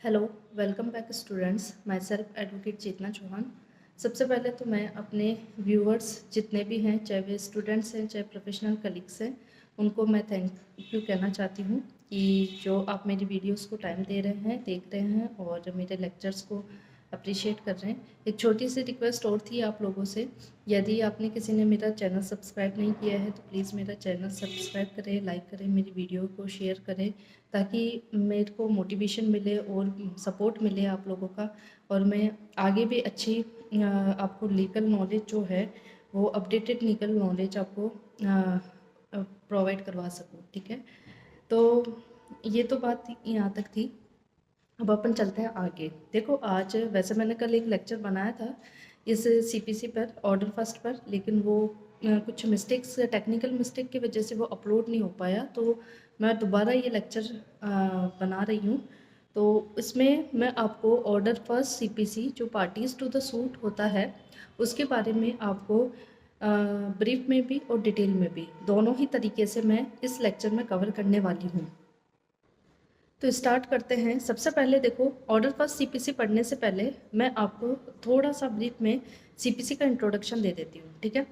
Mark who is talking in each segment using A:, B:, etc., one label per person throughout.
A: Hello, welcome back students. Myself advocate Chetna Chauhan. सबसे पहले तो मैं अपने व्यूअर्स जितने भी हैं, चाहे वे स्टूडेंट्स हैं चाहे प्रोफेशनल कलीग्स हैं, उनको मैं थैंक यू कहना चाहती हूँ कि जो आप मेरी वीडियोस को टाइम दे रहे हैं, देख रहे हैं और मेरे लेक्चर्स को अप्रिशिएट कर रहे हैं। एक छोटी सी रिक्वेस्ट और थी आप लोगों से, यदि आपने किसी ने मेरा चैनल सब्सक्राइब नहीं किया है तो प्लीज़ मेरा चैनल सब्सक्राइब करें, लाइक करें, मेरी वीडियो को शेयर करें ताकि मेरे को मोटिवेशन मिले और सपोर्ट मिले आप लोगों का, और मैं आगे भी अच्छी आपको लीगल नॉलेज जो है वो अपडेटेड लीगल नॉलेज आपको प्रोवाइड करवा सकूँ। ठीक है, तो ये तो बात यहाँ तक थी। अब अपन चलते हैं आगे। देखो, आज वैसे मैंने कल एक लेक्चर बनाया था इस सीपीसी पर, ऑर्डर फर्स्ट पर, लेकिन वो कुछ मिस्टेक्स, टेक्निकल मिस्टेक की वजह से वो अपलोड नहीं हो पाया, तो मैं दोबारा ये लेक्चर बना रही हूँ। तो इसमें मैं आपको ऑर्डर फर्स्ट सीपीसी जो पार्टीज टू द सूट होता है उसके बारे में आपको ब्रीफ में भी और डिटेल में भी दोनों ही तरीके से मैं इस लेक्चर में कवर करने वाली हूँ। तो स्टार्ट करते हैं। सबसे पहले देखो, ऑर्डर फर्स्ट सीपीसी पढ़ने से पहले मैं आपको थोड़ा सा ब्रीफ में सीपीसी का इंट्रोडक्शन दे देती हूँ। ठीक है,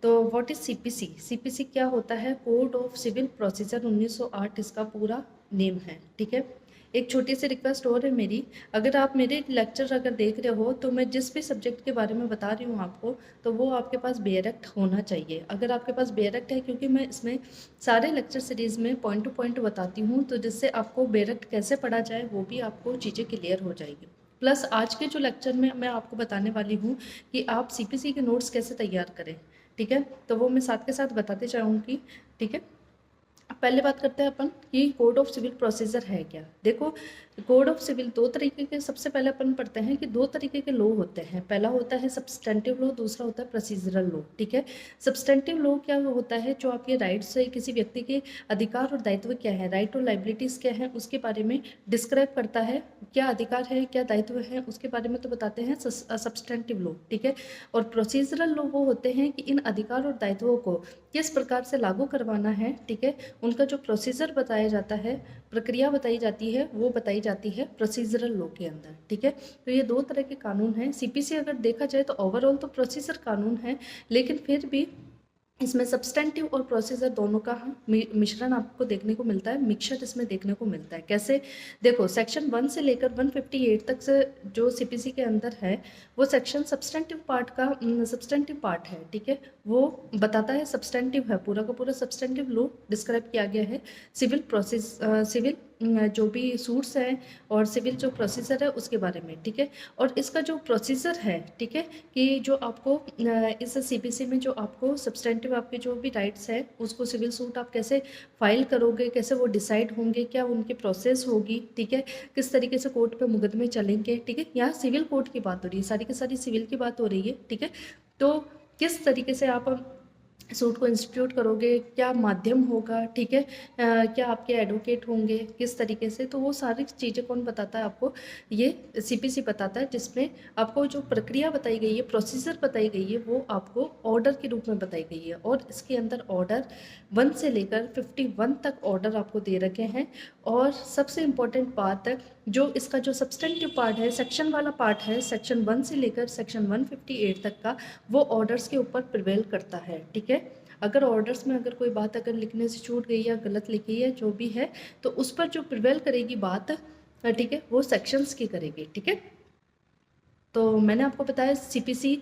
A: तो व्हाट इज सीपीसी? सीपीसी क्या होता है? कोड ऑफ सिविल प्रोसीजर 1908 इसका पूरा नेम है। ठीक है, एक छोटी सी रिक्वेस्ट और है मेरी, अगर आप मेरे लेक्चर अगर देख रहे हो तो मैं जिस भी सब्जेक्ट के बारे में बता रही हूँ आपको, तो वो आपके पास बेयरक्ट होना चाहिए। अगर आपके पास बेयरक्ट है, क्योंकि मैं इसमें सारे लेक्चर सीरीज़ में पॉइंट टू पॉइंट बताती हूँ, तो जिससे आपको बेयरक्ट कैसे पढ़ा जाए वो भी आपको चीज़ें क्लियर हो जाएगी। प्लस आज के जो लेक्चर में मैं आपको बताने वाली हूँ कि आप सीपीसी के नोट्स कैसे तैयार करें। ठीक है, तो वो मैं साथ के साथ बताते जाऊँगी। ठीक है, पहले बात करते हैं अपन कि कोड ऑफ सिविल प्रोसीजर है क्या। देखो, कोड ऑफ सिविल दो तरीके के, सबसे पहले अपन पढ़ते हैं कि दो तरीके के लॉ होते हैं। पहला होता है सब्सटेंटिव लॉ, दूसरा होता है प्रोसीजरल लॉ। ठीक है, सब्सटेंटिव लॉ क्या होता है? जो आपके राइट्स है, किसी व्यक्ति के अधिकार और दायित्व क्या है, राइट और लाइबिलिटीज़ क्या है, उसके बारे में डिस्क्राइब करता है। क्या अधिकार है, क्या दायित्व है, उसके बारे में तो बताते हैं सब्सटेंटिव लॉ। ठीक है, और प्रोसीजरल लॉ वो होते हैं कि इन अधिकार और दायित्वों को किस प्रकार से लागू करवाना है। ठीक है, उनका जो प्रोसीजर बताया जाता है, प्रक्रिया बताई जाती है, वो बताई जाती है प्रोसीजरल लॉ के अंदर। ठीक है, तो ये दो तरह के कानून हैं। सीपीसी अगर देखा जाए तो ओवरऑल तो प्रोसीजर कानून है, लेकिन फिर भी इसमें सब्सटेंटिव और प्रोसीजर दोनों का मिश्रण आपको देखने को मिलता है, मिक्सचर इसमें देखने को मिलता है। कैसे? देखो, सेक्शन 1 से लेकर 158 तक से जो सीपीसी के अंदर है वो सेक्शन सब्सटेंटिव पार्ट का सब्सटेंटिव पार्ट है। ठीक है, वो बताता है, सब्सटेंटिव है, पूरा का पूरा सब्सटेंटिव लॉ डिस्क्राइब किया गया है। सिविल प्रोसेस, सिविल जो भी सूट्स हैं और सिविल जो प्रोसीजर है उसके बारे में। ठीक है, और इसका जो प्रोसीजर है, ठीक है, कि जो आपको इस सीपीसी में जो आपको सब्सटेंटिव आपके जो भी राइट्स है उसको सिविल सूट आप कैसे फाइल करोगे, कैसे वो डिसाइड होंगे, क्या उनकी प्रोसेस होगी। ठीक है, किस तरीके से कोर्ट पे मुकदमे चलेंगे। ठीक है, यहाँ सिविल कोर्ट की बात हो रही है, सारी की सारी सिविल की बात हो रही है। ठीक है, तो किस तरीके से आप सूट को इंस्टीट्यूट करोगे, क्या माध्यम होगा। ठीक है, क्या आपके एडवोकेट होंगे, किस तरीके से, तो वो सारी चीज़ें कौन बताता है आपको? ये सीपीसी बताता है, जिसमें आपको जो प्रक्रिया बताई गई है, प्रोसीजर बताई गई है, वो आपको ऑर्डर के रूप में बताई गई है। और इसके अंदर ऑर्डर 1 से लेकर 51 तक ऑर्डर आपको दे रखे हैं। और सबसे इम्पोर्टेंट बात है, जो इसका जो सब्सटेंटिव पार्ट है, सेक्शन वाला पार्ट है, सेक्शन 1 से लेकर सेक्शन 158 तक का, वो ऑर्डर्स के ऊपर प्रिवेल करता है। ठीक है, अगर ऑर्डर्स में अगर कोई बात अगर लिखने से छूट गई या गलत लिखी है जो भी है, तो उस पर जो प्रिवेल करेगी बात, ठीक है, वो सेक्शंस की करेगी। ठीक है, तो मैंने आपको बताया सीपीसी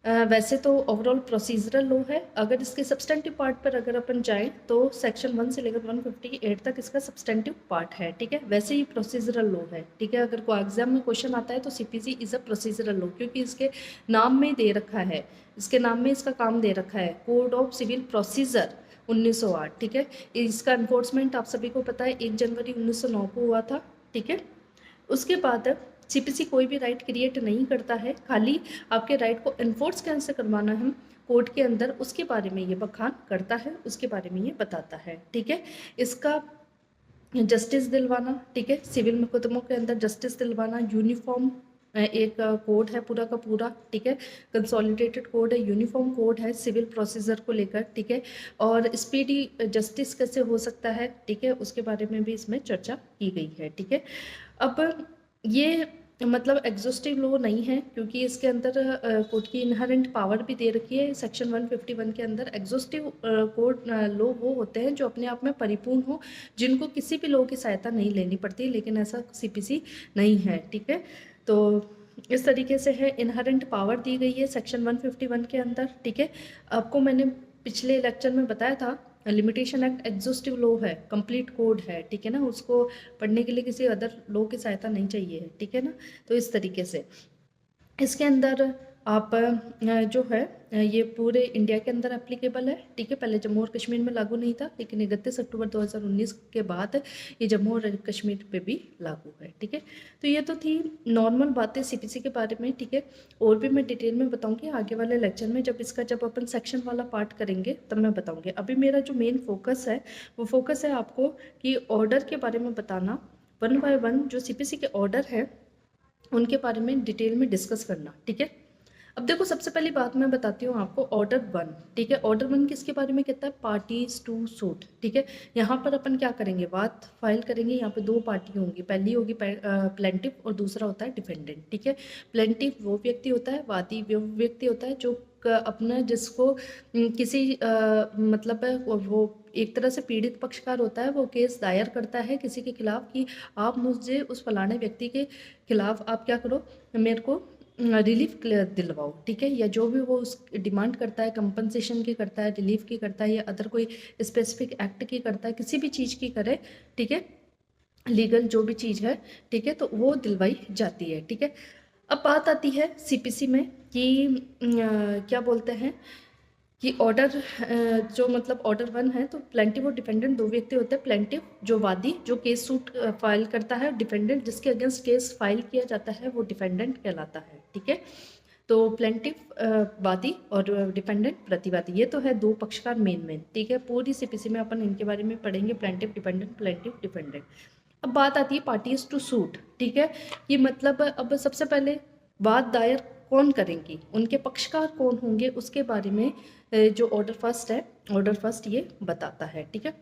A: वैसे तो ओवरऑल प्रोसीजरल लॉ है। अगर इसके सब्सटेंटिव पार्ट पर अगर अपन जाएं तो सेक्शन 1 से लेकर 158 तक इसका सब्सटेंटिव पार्ट है। ठीक है, वैसे ही प्रोसीजरल लॉ है। ठीक है, अगर कोई एग्जाम में क्वेश्चन आता है तो CPC is a procedural law, क्योंकि इसके नाम में दे रखा है, इसके नाम में इसका काम दे रखा है, कोड ऑफ सिविल प्रोसीजर 1908। ठीक है, इसका इन्फोर्समेंट आप सभी को पता है 1 जनवरी 1909 को हुआ था। ठीक है, उसके बाद सीपीसी कोई भी राइट क्रिएट नहीं करता है, खाली आपके राइट को इन्फोर्स कैसे करवाना है कोर्ट के अंदर, उसके बारे में ये बखान करता है, उसके बारे में ये बताता है। ठीक है, इसका जस्टिस दिलवाना, ठीक है, सिविल मुकदमों के अंदर जस्टिस दिलवाना, यूनिफॉर्म एक कोड है पूरा का पूरा। ठीक है, कंसोलिडेटेड कोड है, यूनिफॉर्म कोड है सिविल प्रोसीजर को लेकर। ठीक है, और स्पीडी जस्टिस कैसे हो सकता है, ठीक है, उसके बारे में भी इसमें चर्चा की गई है। ठीक है, अब ये मतलब एग्जॉस्टिव लॉ नहीं है, क्योंकि इसके अंदर कोर्ट की इनहेरेंट पावर भी दे रखी है। सेक्शन 151 के अंदर एग्जॉस्टिव कोर्ट लॉ वो होते हैं जो अपने आप में परिपूर्ण हो, जिनको किसी भी लॉ की सहायता नहीं लेनी पड़ती, लेकिन ऐसा सीपीसी नहीं है, ठीक है। तो इस तरीके से है, इनहेरेंट पावर दी गई है सेक्शन 151 के अंदर, ठीक है। आपको मैंने पिछले लेक्चर में बताया था, लिमिटेशन एक्ट एग्जॉस्टिव लॉ है, कंप्लीट कोड है, ठीक है ना, उसको पढ़ने के लिए किसी अदर लॉ की सहायता नहीं चाहिए है, ठीक है ना। तो इस तरीके से इसके अंदर आप जो है ये पूरे इंडिया के अंदर एप्लीकेबल है, ठीक है। पहले जम्मू और कश्मीर में लागू नहीं था, लेकिन 31 अक्टूबर 2019 के बाद ये जम्मू और कश्मीर पे भी लागू है, ठीक है। तो ये तो थी नॉर्मल बातें सीपीसी के बारे में, ठीक है। और भी मैं डिटेल में बताऊंगी आगे वाले लेक्चर में, जब अपन सेक्शन वाला पार्ट करेंगे तब मैं बताऊंगी। अभी मेरा जो मेन फोकस है वो फोकस है आपको कि ऑर्डर के बारे में बताना, वन बाय वन जो सीपीसी के ऑर्डर है उनके बारे में डिटेल में डिस्कस करना, ठीक है। अब देखो, सबसे पहली बात मैं बताती हूँ आपको ऑर्डर 1, ठीक है। ऑर्डर 1 किसके बारे में कहता है? पार्टीज टू सूट, ठीक है। यहाँ पर अपन क्या करेंगे, बात फाइल करेंगे। यहाँ पे 2 पार्टी होंगी, पहली होगी प्लेंटिफ और दूसरा होता है डिफेंडेंट, ठीक है। प्लेंटिफ वो व्यक्ति होता है, वादी वो व्यक्ति होता है जो अपना जिसको किसी मतलब वो एक तरह से पीड़ित पक्षकार होता है, वो केस दायर करता है किसी के खिलाफ कि आप मुझे उस फलाने व्यक्ति के खिलाफ आप क्या करो, मेरे को रिलीफ दिलवाओ, ठीक है। या जो भी वो उस डिमांड करता है, कंपनसेशन की करता है, रिलीफ की करता है, या अदर कोई स्पेसिफिक एक्ट की करता है, किसी भी चीज़ की करे, ठीक है, लीगल जो भी चीज़ है, ठीक है, तो वो दिलवाई जाती है, ठीक है। अब बात आती है सीपीसी में कि क्या बोलते हैं कि ऑर्डर जो मतलब ऑर्डर 1 है, तो प्लेंटिव और डिफेंडेंट 2 व्यक्ति होते हैं। प्लेंटिव जो वादी जो केस सूट फाइल करता है, डिफेंडेंट जिसके अगेंस्ट केस फाइल किया जाता है, वो डिफेंडेंट कहलाता है, ठीक है। तो प्लेंटिव वादी और डिफेंडेंट प्रतिवादी, ये तो है 2 पक्षकार मेन, ठीक है। पूरी सीपीसी में अपन इनके बारे में पढ़ेंगे, प्लेंटिव डिफेंडेंट, प्लेंटिव डिफेंडेंट। अब बात आती है पार्टीज टू सूट, ठीक है। ये मतलब अब सबसे पहले वाद दायर कौन करेंगी, उनके पक्षकार कौन होंगे, उसके बारे में जो ऑर्डर फर्स्ट है, ऑर्डर फर्स्ट ये बताता है, ठीक है।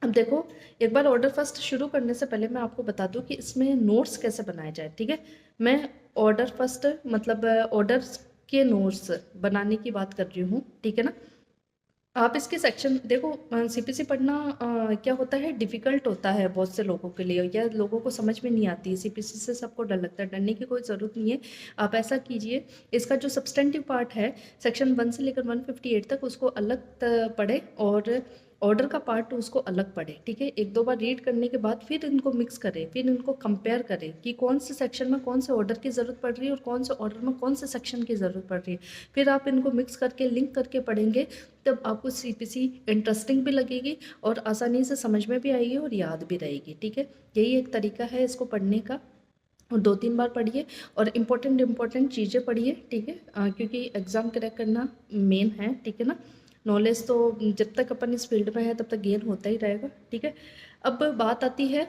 A: अब देखो, एक बार ऑर्डर फर्स्ट शुरू करने से पहले मैं आपको बता दूं कि इसमें नोट्स कैसे बनाए जाए, ठीक है। मैं ऑर्डर फर्स्ट मतलब ऑर्डर के नोट्स बनाने की बात कर रही हूँ, ठीक है ना। आप इसके सेक्शन देखो, सीपीसी पढ़ना क्या होता है, डिफ़िकल्ट होता है बहुत से लोगों के लिए, या लोगों को समझ में नहीं आती है। सीपीसी से सबको डर लगता है, डरने की कोई ज़रूरत नहीं है। आप ऐसा कीजिए, इसका जो सब्सटेंटिव पार्ट है सेक्शन 1 से लेकर 158 तक, उसको अलग पढ़े, और ऑर्डर का पार्ट उसको अलग पढ़े, ठीक है। 1-2 बार रीड करने के बाद फिर इनको मिक्स करें, फिर इनको कंपेयर करें कि कौन से सेक्शन में कौन से ऑर्डर की ज़रूरत पड़ रही है और कौन से ऑर्डर में कौन से सेक्शन की ज़रूरत पड़ रही है। फिर आप इनको मिक्स करके लिंक करके पढ़ेंगे, तब आपको सीपीसी इंटरेस्टिंग भी लगेगी और आसानी से समझ में भी आएगी और याद भी रहेगी, ठीक है। यही एक तरीका है इसको पढ़ने का, और 2-3 बार पढ़िए और इम्पोर्टेंट चीज़ें पढ़िए, ठीक है। क्योंकि एग्ज़ाम क्रैक करना मेन है, ठीक है ना। नॉलेज तो जब तक अपन इस फील्ड में है तब तक गेन होता ही रहेगा, ठीक है। अब बात आती है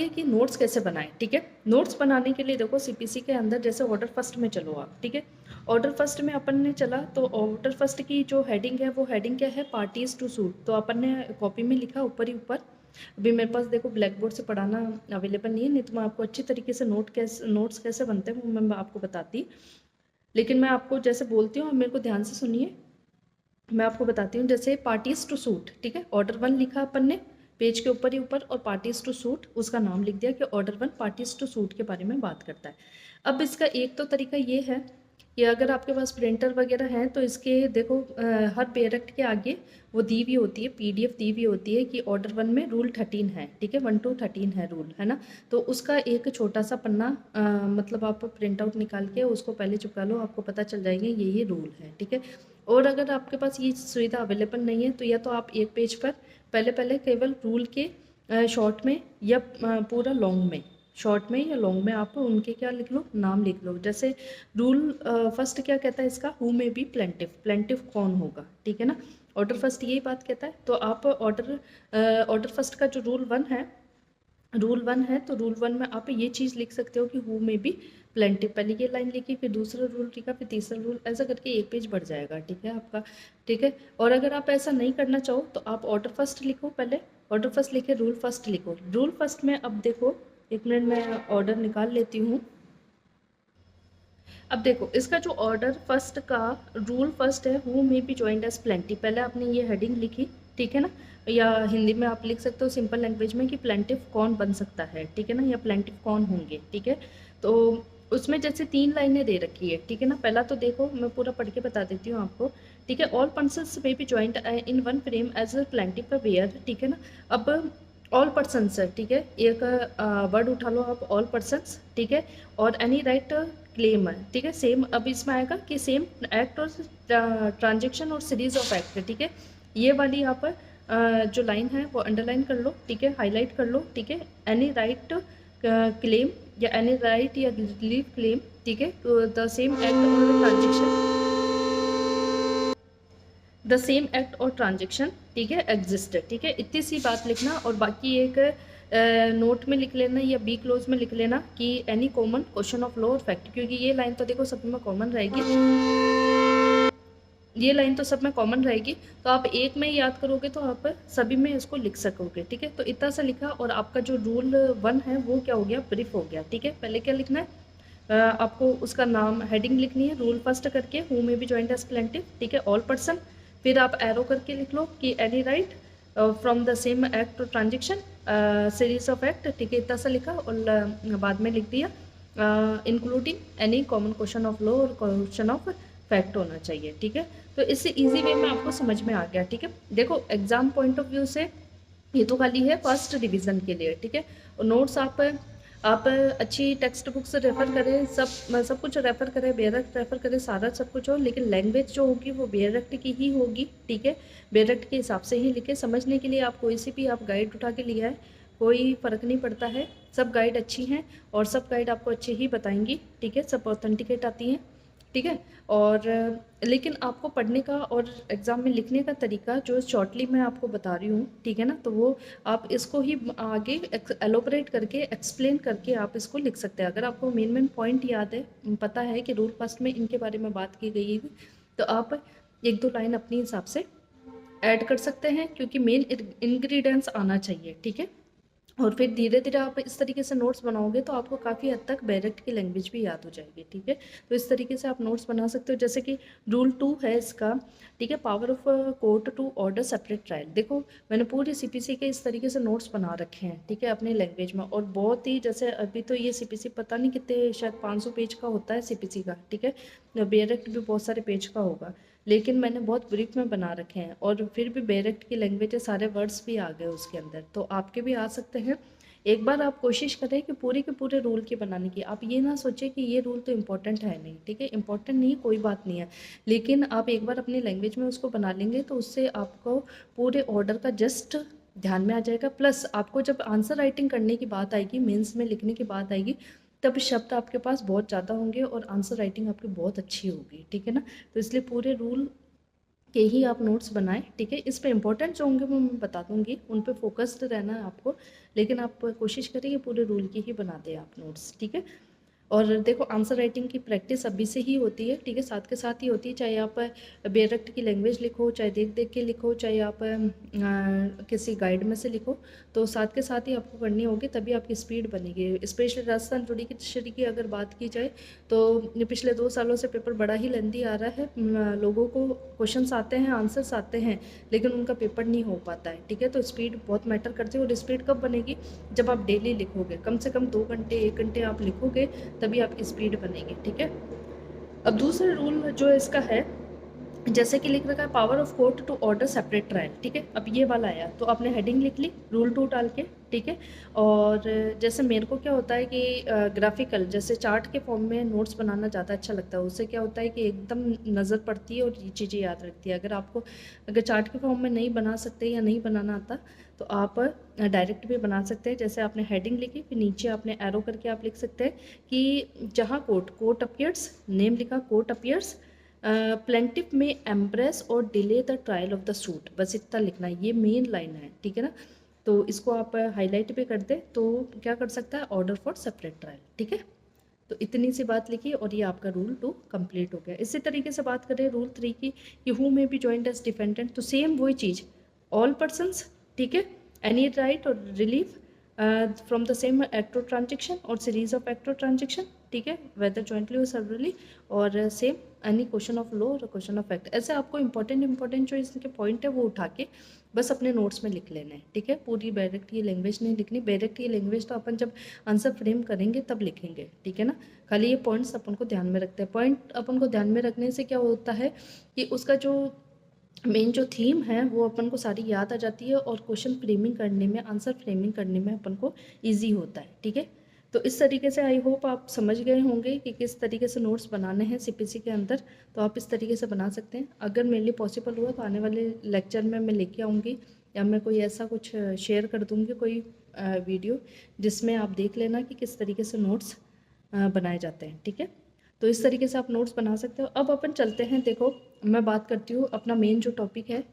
A: कि नोट्स कैसे बनाएं, ठीक है। नोट्स बनाने के लिए देखो, सीपीसी के अंदर जैसे ऑर्डर फर्स्ट में चलो आप, ठीक है। ऑर्डर फर्स्ट में अपन ने चला तो ऑर्डर फर्स्ट की जो हेडिंग है वो हेडिंग क्या है, पार्टीज टू सूट। तो अपन ने कॉपी में लिखा ऊपर ही ऊपर। अभी मेरे पास देखो ब्लैक बोर्ड से पढ़ाना अवेलेबल नहीं है, नहीं तो मैं आपको अच्छी तरीके से नोट्स कैसे बनते हैं वो मैं आपको बताती। लेकिन मैं आपको जैसे बोलती हूँ, मेरे को ध्यान से सुनिए, मैं आपको बताती हूँ। जैसे पार्टीज टू सूट, ठीक है, ऑर्डर 1 लिखा अपन ने पेज के ऊपर ही ऊपर, और पार्टीज टू सूट उसका नाम लिख दिया कि ऑर्डर 1 पार्टीज टू सूट के बारे में बात करता है। अब इसका एक तो तरीका ये है कि अगर आपके पास प्रिंटर वगैरह हैं तो इसके देखो हर पेरेक्ट के आगे वो दी हुई होती है, पीडीएफ दी हुई होती है कि ऑर्डर 1 में रूल 13 है, ठीक है, 1 to 13 है रूल, है ना। तो उसका एक छोटा सा पन्ना मतलब आप प्रिंट आउट निकाल के उसको पहले चिपका लो, आपको पता चल जाएंगे ये रूल है, ठीक है। और अगर आपके पास ये सुविधा अवेलेबल नहीं है तो या तो आप एक पेज पर पहले केवल रूल के शॉर्ट में या पूरा लॉन्ग में, शॉर्ट में या लॉन्ग में आप उनके क्या लिख लो, नाम लिख लो। जैसे रूल फर्स्ट क्या कहता है इसका, हु में बी प्लेंटिफ, प्लेंटिफ कौन होगा, ठीक है ना। ऑर्डर फर्स्ट यही बात कहता है। तो आप ऑर्डर फर्स्ट का जो रूल 1 है, तो रूल 1 में आप ये चीज़ लिख सकते हो कि हु में बी प्लेंटिव। पहले ये लाइन लिखी, फिर दूसरा रूल लिखा, फिर तीसरा रूल, ऐसा करके एक पेज बढ़ जाएगा, ठीक है आपका, ठीक है। और अगर आप ऐसा नहीं करना चाहो तो आप ऑर्डर फर्स्ट लिखो पहले, ऑर्डर फर्स्ट लिखे, रूल फर्स्ट लिखो। रूल फर्स्ट में अब देखो, एक मिनट मैं ऑर्डर निकाल लेती हूँ। अब देखो इसका जो ऑर्डर फर्स्ट का रूल फर्स्ट है, who may be joined as plaintiff, पहले आपने ये हेडिंग लिखी, ठीक है ना, या हिंदी में आप लिख सकते हो सिंपल लैंग्वेज में कि प्लेंटिफ कौन बन सकता है, ठीक है ना, या प्लेंटिफ कौन होंगे, ठीक है। तो उसमें जैसे 3 लाइनें दे रखी है, ठीक है ना। पहला तो देखो मैं पूरा पढ़ के बता देती हूँ आपको, ठीक है। All persons may be joined in one frame as a plaintiff where, ठीक है ना। अब ऑल पर्सन्स है, ठीक है, एक वर्ड उठा लो आप, ऑल पर्सन्स, ठीक है, और एनी राइट क्लेम है, ठीक है। सेम अब इसमें आएगा कि सेम एक्ट और ट्रांजेक्शन और सीरीज ऑफ एक्ट, ठीक है। ये वाली यहाँ पर जो लाइन है वो अंडरलाइन कर लो, ठीक है, हाईलाइट कर लो, ठीक है। एनी राइट क्लेम या एनी राइट या रिलीफ क्लेम, ठीक है, to the same act or transaction, the same act or transaction, ठीक है, एग्जिस्ट, ठीक है। इतनी सी बात लिखना, और बाकी एक नोट में लिख लेना या बी क्लोज में लिख लेना कि any common question of law और फैक्ट, क्योंकि ये लाइन तो देखो सब में कॉमन रहेगी, ये लाइन तो सब में कॉमन रहेगी, तो आप एक में याद करोगे तो आप सभी में इसको लिख सकोगे, ठीक है। तो इतना सा लिखा, और आपका जो रूल 1 है वो क्या हो गया, ब्रीफ हो गया, ठीक है। पहले क्या लिखना है, आपको उसका नाम हेडिंग लिखनी है, रूल फर्स्ट करके, who may be joined as plaintiff, ठीक है, ऑल पर्सन, फिर आप एरो करके लिख लो कि any right from the same act or transaction, series of act, ठीक है, इतना सा लिखा, और बाद में लिख दिया including any common question of law और क्वेश्चन ऑफ फैक्ट होना चाहिए, ठीक है। तो इससे इजी वे में आपको समझ में आ गया, ठीक है। देखो एग्जाम पॉइंट ऑफ व्यू से ये तो खाली है फर्स्ट रिवीजन के लिए, ठीक है। और नोट्स आप अच्छी टेक्स्ट बुक्स रेफ़र करें, सब कुछ रेफ़र करें, बेयरक्ट रेफ़र करें, सारा सब कुछ हो, लेकिन लैंग्वेज जो होगी वो बेयरक्ट की ही होगी, ठीक है। बेयरक्ट के हिसाब से ही लिखे। समझने के लिए आप कोई सी भी आप गाइड उठा के लिया है, कोई फ़र्क नहीं पड़ता है, सब गाइड अच्छी हैं और सब गाइड आपको अच्छे ही बताएंगी, ठीक है, सब ऑथेंटिकेट आती हैं, ठीक है। और लेकिन आपको पढ़ने का और एग्ज़ाम में लिखने का तरीका जो शॉर्टली मैं आपको बता रही हूँ, ठीक है ना, तो वो आप इसको ही आगे एलोबरेट करके एक्सप्लेन करके आप इसको लिख सकते हैं। अगर आपको मेन पॉइंट याद है, पता है कि रूल फर्स्ट में इनके बारे में बात की गई है, तो आप 1-2 लाइन अपने हिसाब से ऐड कर सकते हैं, क्योंकि मेन इंग्रेडिएंट्स आना चाहिए, ठीक है। और फिर धीरे धीरे आप इस तरीके से नोट्स बनाओगे तो आपको काफ़ी हद तक बेयरक्ट की लैंग्वेज भी याद हो जाएगी, ठीक है। तो इस तरीके से आप नोट्स बना सकते हो, जैसे कि रूल 2 है इसका, ठीक है, power of court to order separate trial. देखो मैंने पूरी सीपीसी के इस तरीके से नोट्स बना रखे हैं, ठीक है, अपनी लैंग्वेज में, और बहुत ही जैसे अभी तो ये सीपीसी पता नहीं कितने, शायद 500 पेज का होता है सीपीसी का, ठीक है, बेयरक्ट भी बहुत सारे पेज का होगा, लेकिन मैंने बहुत ब्रीफ में बना रखे हैं, और फिर भी बेयरक्ट की लैंग्वेज है, सारे वर्ड्स भी आ गए उसके अंदर, तो आपके भी आ सकते हैं। एक बार आप कोशिश करें कि पूरे के पूरे रूल की बनाने की। आप ये ना सोचें कि ये रूल तो इम्पोर्टेंट है नहीं, ठीक है, इम्पोर्टेंट नहीं, कोई बात नहीं है, लेकिन आप एक बार अपनी लैंग्वेज में उसको बना लेंगे तो उससे आपको पूरे ऑर्डर का जस्ट ध्यान में आ जाएगा। प्लस आपको जब आंसर राइटिंग करने की बात आएगी, मेंस में लिखने की बात आएगी, तब शब्द आपके पास बहुत ज़्यादा होंगे और आंसर राइटिंग आपकी बहुत अच्छी होगी, ठीक है ना। तो इसलिए पूरे रूल के ही आप नोट्स बनाएं, ठीक है। इस पे इंपॉर्टेंट जो होंगे वो मैं बता दूंगी, उन पे फोकस्ड रहना है आपको, लेकिन आप कोशिश करिए पूरे रूल की ही बना दें आप नोट्स, ठीक है। और देखो आंसर राइटिंग की प्रैक्टिस अभी से ही होती है, ठीक है, साथ के साथ ही होती है, चाहे आप बेयरक्ट की लैंग्वेज लिखो, चाहे देख देख के लिखो, चाहे आप किसी गाइड में से लिखो, तो साथ के साथ ही आपको करनी होगी, तभी आपकी स्पीड बनेगी। स्पेशली राजस्थान जुडिशरी की अगर बात की जाए तो पिछले 2 सालों से पेपर बड़ा ही लेंदी आ रहा है, लोगों को क्वेश्चंस आते हैं, आंसर्स आते हैं, लेकिन उनका पेपर नहीं हो पाता है, ठीक है। तो स्पीड बहुत मैटर करती है, और स्पीड कब बनेगी, जब आप डेली लिखोगे, कम से कम 2 घंटे 1 घंटे आप लिखोगे, तभी आपकी स्पीड बनेगी, ठीक है। अब दूसरा रूल जो इसका है, जैसे कि लिख रखा है power of court to order separate trial, ठीक है। अब ये वाला आया तो आपने हेडिंग लिख ली रूल 2 डाल के, ठीक है। और जैसे मेरे को क्या होता है कि ग्राफिकल जैसे चार्ट के फॉर्म में नोट्स बनाना ज़्यादा अच्छा लगता है, उससे क्या होता है कि एकदम नज़र पड़ती है और ये चीज़ें याद रखती है। अगर चार्ट के फॉर्म में नहीं बना सकते या नहीं बनाना आता तो आप डायरेक्ट भी बना सकते हैं। जैसे आपने हेडिंग लिखी, फिर नीचे आपने एरो करके आप लिख सकते हैं कि जहाँ कोर्ट अपीयर्स, नेम लिखा, कोर्ट अपीयर्स, प्लेंटिफ में एम्प्रेस और delay the trial of the suit, बस इतना लिखना है, ये मेन लाइन है, ठीक है ना। तो इसको आप हाईलाइट भी कर दे तो क्या कर सकता है, ऑर्डर फॉर सेपरेट ट्रायल, ठीक है। तो इतनी सी बात लिखी और ये आपका रूल 2 कंप्लीट हो गया। इसी तरीके से बात करें रूल 3 की कि हु में बी जॉइंट एज डिफेंडेंट, तो सेम वही चीज़, ऑल पर्सन्स, ठीक है, एनी राइट और relief from the same act or transaction और series of act or transaction, ठीक है, वेदर जॉइंटली और सर्वरली, और same any question of law और क्वेश्चन ऑफ फैक्ट। ऐसे आपको इंपॉर्टेंट जो इसके पॉइंट है वो उठा के बस अपने नोट्स में लिख लेना है, ठीक है। पूरी डायरेक्ट ये लैंग्वेज नहीं लिखनी, डायरेक्ट ये लैंग्वेज तो अपन जब आंसर फ्रेम करेंगे तब लिखेंगे, ठीक है ना। खाली ये पॉइंट्स अपन को ध्यान में रखते हैं। पॉइंट अपन को ध्यान में रखने से क्या होता है कि उसका जो मेन जो थीम है वो अपन को सारी याद आ जाती है और क्वेश्चन फ्रेमिंग करने में, आंसर फ्रेमिंग करने में अपन को ईजी होता है, ठीक है। तो इस तरीके से आई होप आप समझ गए होंगे कि किस तरीके से नोट्स बनाने हैं सीपीसी के अंदर। तो आप इस तरीके से बना सकते हैं। अगर मेरे लिए पॉसिबल हुआ तो आने वाले लेक्चर में मैं लेके आऊँगी या मैं कोई ऐसा कुछ शेयर कर दूँगी, कोई वीडियो, जिसमें आप देख लेना कि किस तरीके से नोट्स बनाए जाते हैं, ठीक है। तो इस तरीके से आप नोट्स बना सकते हो। अब अपन चलते हैं, देखो मैं बात करती हूँ अपना मेन जो टॉपिक है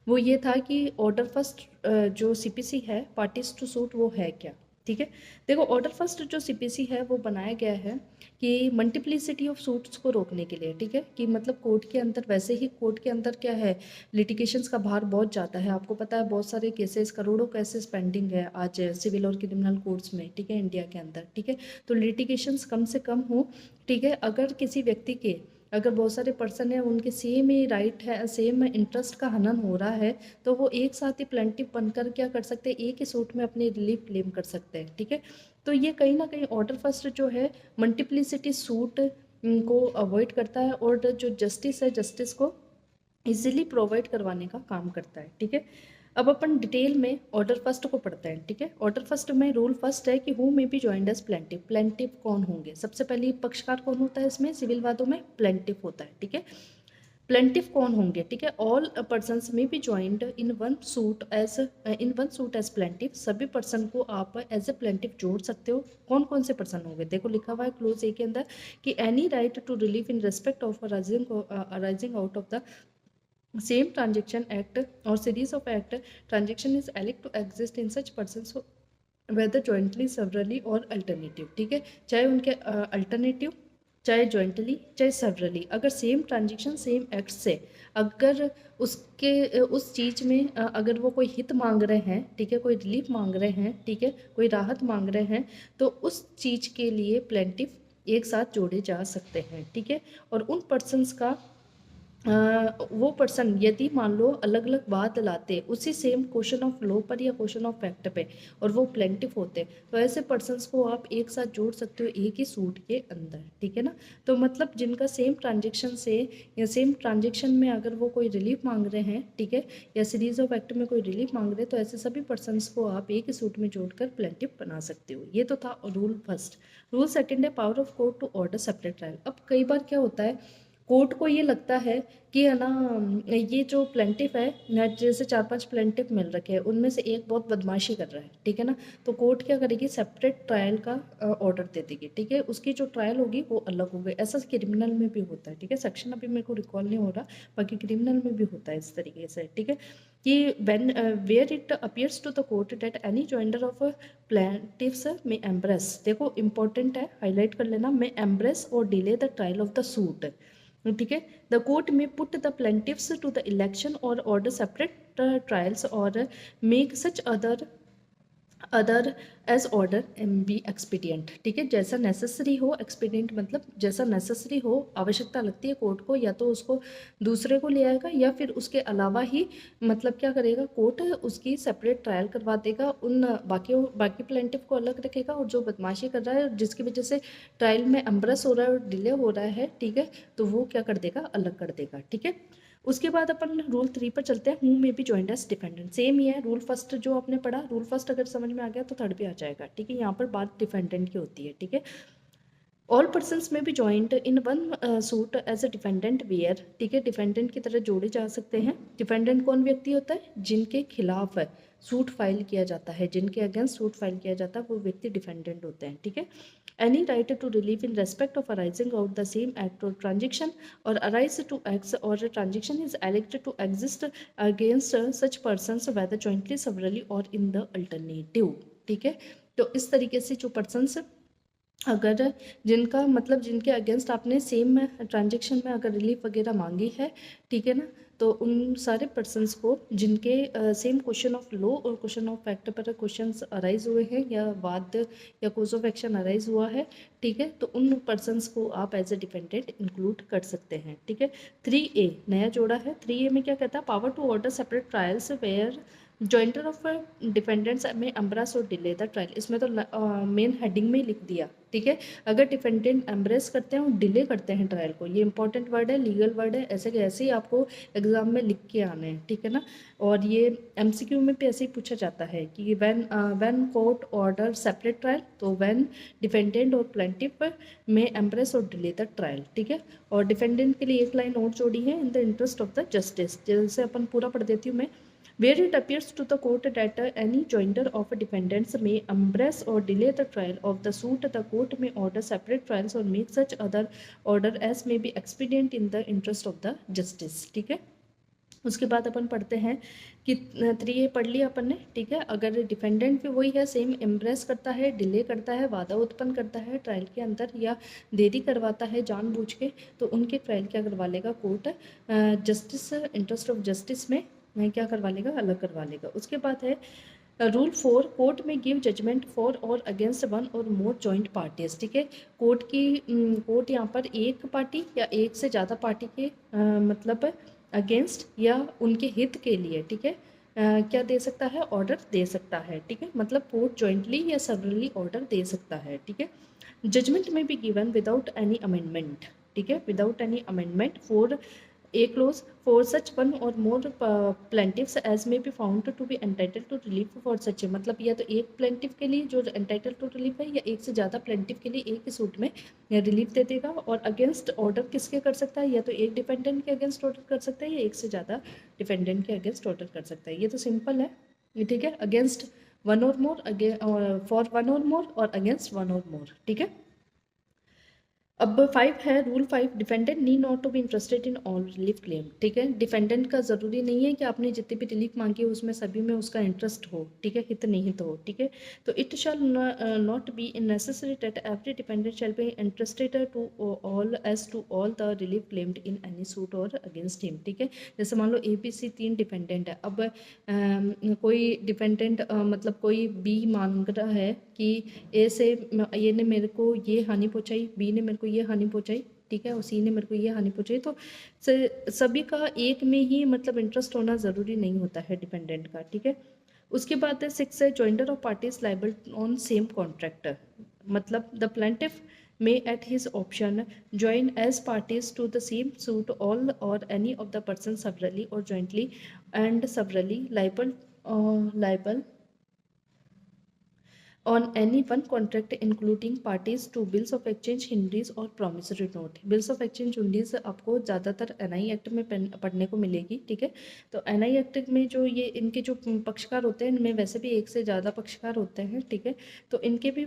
A: वो ये था कि ऑर्डर फर्स्ट जो सीपीसी है पार्टीज टू सूट वो है क्या, ठीक है। देखो ऑर्डर फर्स्ट जो सीपीसी है वो बनाया गया है कि मल्टीप्लिसिटी ऑफ सूट्स को रोकने के लिए, ठीक है, कि मतलब कोर्ट के अंदर, वैसे ही कोर्ट के अंदर क्या है, लिटिगेशंस का भार बहुत ज़्यादा है। आपको पता है बहुत सारे केसेस, करोड़ों केसेस पेंडिंग है आज सिविल और क्रिमिनल कोर्ट्स में, ठीक है, इंडिया के अंदर, ठीक है। तो लिटिगेशंस कम से कम हो, ठीक है। अगर किसी व्यक्ति के, अगर बहुत सारे पर्सन हैं उनके सेम ही राइट है, सेम इंटरेस्ट का हनन हो रहा है, तो वो एक साथ ही प्लेंटिव बनकर क्या कर सकते हैं, एक ही सूट में अपनी रिलीफ क्लेम कर सकते हैं, ठीक है। तो ये कहीं ना कहीं ऑर्डर फर्स्ट जो है मल्टीप्लिसिटी सूट को अवॉइड करता है और जो जस्टिस है, जस्टिस को इजीली प्रोवाइड करवाने का काम करता है, ठीक है। अब अपन डिटेल में ऑर्डर फर्स्ट को पढ़ते हैं, ठीक है। ऑर्डर फर्स्ट में रूल फर्स्ट है कि who may be joined as plaintiff. Plaintiff कौन होंगे, सबसे पहले पक्षकार कौन होता है इसमें, सिविल वादों में प्लेंटिव होता है, ठीक है। प्लेंटिव कौन होंगे, ठीक है। All persons may be joined in one suit as plaintiff. सभी पर्सन को आप एज ए प्लेंटिव जोड़ सकते हो। कौन कौन से पर्सन होंगे, देखो लिखा हुआ है क्लोज ए के अंदर कि any right to relief in respect of arising out of the same transaction act or series of act transaction is alleged to exist in such persons whether jointly, severally or alternative, ठीक है। चाहे उनके alternative, चाहे jointly, चाहे severally, अगर same transaction same act से अगर उसके उस चीज़ में अगर वो कोई हित मांग रहे हैं, ठीक है, कोई रिलीफ मांग रहे हैं, ठीक है, कोई राहत मांग रहे हैं, तो उस चीज़ के लिए प्लेंटिफ एक साथ जोड़े जा सकते हैं, ठीक है। और उन पर्सनस का वो पर्सन यदि मान लो अलग अलग बात लाते उसी सेम क्वेश्चन ऑफ लॉ पर या क्वेश्चन ऑफ फैक्ट पे और वो प्लेंटिफ होते, तो ऐसे पर्सन्स को आप एक साथ जोड़ सकते हो एक ही सूट के अंदर, ठीक है ना। तो मतलब जिनका सेम ट्रांजेक्शन से या सेम ट्रांजेक्शन में अगर वो कोई रिलीफ मांग रहे हैं, ठीक है, या सीरीज ऑफ एक्ट में कोई रिलीफ मांग रहे हैं, तो ऐसे सभी पर्सन्स को आप एक ही सूट में जोड़कर प्लेंटिफ बना सकते हो। ये तो था रूल फर्स्ट। रूल सेकेंड है power of court to order separate trial. अब कई बार क्या होता है, कोर्ट को ये लगता है कि है ना, ये जो प्लेंटिफ है, जैसे 4-5 प्लेंटिफ मिल रखे हैं, उनमें से एक बहुत बदमाशी कर रहा है, ठीक है ना, तो कोर्ट क्या करेगी, सेपरेट ट्रायल का ऑर्डर दे देगी, ठीक है। उसकी जो ट्रायल होगी वो अलग होगी। ऐसा क्रिमिनल में भी होता है, ठीक है। सेक्शन अभी मेरे को रिकॉल नहीं हो रहा, बाकी क्रिमिनल में भी होता है इस तरीके से, ठीक है, कि when where it appears to the court that any joinder of plaintiffs may embarrass, देखो इंपॉर्टेंट है, हाईलाइट कर लेना, में एम्ब्रेस और delay the trial of the suit, ठीक है। The court may put the plaintiffs to the election और order separate trials और make such other as order be expedient, ठीक है। जैसा नेसेसरी हो, एक्सपीडियंट मतलब जैसा नेसेसरी हो, आवश्यकता लगती है कोर्ट को, या तो उसको दूसरे को ले आएगा या फिर उसके अलावा ही मतलब क्या करेगा, कोर्ट उसकी सेपरेट ट्रायल करवा देगा, उन बाकी प्लेंटिफ को अलग रखेगा, और जो बदमाशी कर रहा है जिसकी वजह से ट्रायल में एम्ब्रेस हो रहा है और डिले हो रहा है, ठीक है, तो वो क्या कर देगा, अलग कर देगा, ठीक है। उसके बाद अपन रूल 3 पर चलते हैं, हूँ may be joined as defendant. Same ही है, रूल फर्स्ट जो आपने पढ़ा, रूल फर्स्ट अगर समझ में आ गया तो थर्ड भी आ जाएगा, ठीक है। यहाँ पर बात डिफेंडेंट की होती है, ठीक है। All persons may be joined in one suit as a defendant where, ठीक है, डिफेंडेंट की तरह जोड़े जा सकते हैं। डिफेंडेंट कौन व्यक्ति होता है, जिनके खिलाफ सूट फाइल किया जाता है, जिनके अगेंस्ट सूट फाइल किया जाता है, वो व्यक्ति डिफेंडेंट होते हैं, ठीक है। Any right to relief in respect of arising out the same act or transaction or arise to acts or transaction is alleged to exist against such persons whether jointly severally or in the alternative, ठीक है। तो इस तरीके से जो persons अगर जिनका मतलब जिनके अगेंस्ट आपने सेम ट्रांजेक्शन में अगर रिलीफ वगैरह मांगी है, ठीक है ना, तो उन सारे पर्सन्स को जिनके सेम क्वेश्चन ऑफ लॉ और क्वेश्चन ऑफ फैक्ट पर क्वेश्चंस अराइज हुए हैं या वाद या कोज ऑफ एक्शन अराइज हुआ है, ठीक है, तो उन पर्सन्स को आप एज ए डिफेंडेंट इंक्लूड कर सकते हैं, ठीक है। 3A नया जोड़ा है। 3A में क्या कहता है, power to order separate trials where joinder of defendants may embarrass और डिले द ट्रायल। इसमें तो मेन हेडिंग में ही लिख दिया, ठीक है। अगर डिफेंडेंट एम्ब्रेस करते हैं और डिले करते हैं ट्रायल को, ये इंपॉर्टेंट वर्ड है, लीगल वर्ड है, ऐसे कैसे ही आपको एग्जाम में लिख के आने हैं, ठीक है ना। और ये MCQ में भी ऐसे ही पूछा जाता है कि when court order separate trial, तो व्हेन डिफेंडेंट और प्लेंटिफ में एम्ब्रेस और डिले द ट्रायल, ठीक है। और डिफेंडेंट के लिए एक लाइन और जोड़ी है, in the interest of the justice, जैसे अपन पूरा पढ़ देती हूँ मैं। Where it appears to the court that any joinder of defendants may embrace or delay the trial of the suit, the court may order separate trials or make such other order as may be expedient in the interest of the justice, ठीक है। उसके बाद अपन पढ़ते हैं कि 3A पढ़ लिया अपन ने, ठीक है। अगर डिफेंडेंट भी वही है, सेम एम्ब्रेस करता है, डिले करता है, वादा उत्पन्न करता है ट्रायल के अंदर या देरी करवाता है जानबूझ के, तो उनके ट्रायल क्या करवा लेगा court, justice interest of justice में क्या करवा लेगा, अलग करवा लेगा। उसके बाद है rule 4, court may give judgement for और against one or more joint parties, ठीक है। कोर्ट यहाँ पर एक पार्टी या एक से ज़्यादा पार्टी के मतलब अगेंस्ट या उनके हित के लिए, ठीक है, क्या दे सकता है, ऑर्डर दे सकता है, ठीक है। मतलब कोर्ट जॉइंटली या सेवरली ऑर्डर दे सकता है, ठीक है। जजमेंट में be given without any amendment, ठीक है, without any amendment for A clause for such one or more plaintiffs as may be found to be entitled to relief for such, मतलब या तो एक प्लेंटिफ के लिए जो एंटाइटल टू रिलीफ है या एक से ज़्यादा प्लेंटिफ के लिए एक ही सूट में रिलीफ दे देगा। और अगेंस्ट ऑर्डर किसके कर सकता है, या तो एक डिफेंडेंट के अगेंस्ट ऑर्डर कर सकता है या एक से ज़्यादा डिफेंडेंट के अगेंस्ट ऑर्डर कर सकता है। ये तो सिंपल है, ये ठीक है। Against one or more, for one or मोर और अगेंस्ट वन और मोर, ठीक है। अब 5 है, rule 5, defendant need not to be interested in all relief claim, ठीक है। डिफेंडेंट का ज़रूरी नहीं है कि आपने जितनी भी रिलीफ मांगी है उसमें सभी में उसका इंटरेस्ट हो, ठीक है, हित निहित हो, ठीक है। तो it shall not be necessary that every defendant shall be interested to all as to all the relief claimed in any suit और अगेंस्ट हिम, ठीक है। जैसे मान लो ABC 3 डिफेंडेंट है, अब कोई डिफेंडेंट मतलब कोई B मांग रहा है कि ए से ये ने मेरे को ये हानि पहुंचाई, बी ने मेरे को ये हानि पहुंचाई, ठीक है, और सी ने मेरे को ये हानि पहुंचाई, तो सभी का एक में ही मतलब इंटरेस्ट होना ज़रूरी नहीं होता है डिपेंडेंट का, ठीक है। उसके बाद है 6 है, joinder of parties liable on same contract, मतलब the plaintiff may at his option join as parties to the same suit all or any of the persons severally or jointly and severally liable on any one contract including parties to bills of exchange, hindies और promissory note। bills of exchange hindies आपको ज़्यादातर NI act में पढ़ने को मिलेगी, ठीक है। तो NI एक्ट में जो ये इनके जो पक्षकार होते हैं, इनमें वैसे भी एक से ज़्यादा पक्षकार होते हैं, ठीक है। तो इनके भी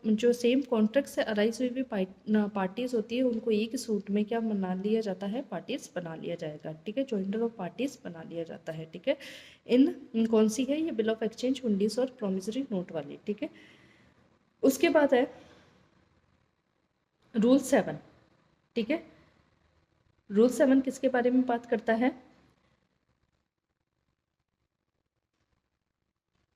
A: जो सेम कॉन्ट्रैक्ट से अराइज हुई भी पार्टीज होती है, उनको एक सूट में क्या बना लिया जाता है, पार्टीज बना लिया जाएगा, ठीक है, जॉइंडर ऑफ पार्टीज बना लिया जाता है, ठीक है। इन कौन सी है, ये बिल ऑफ एक्सचेंज, हुंडीज और प्रोमिसरी नोट वाली, ठीक है। उसके बाद है रूल 7, ठीक है। रूल 7 किसके बारे में बात करता है,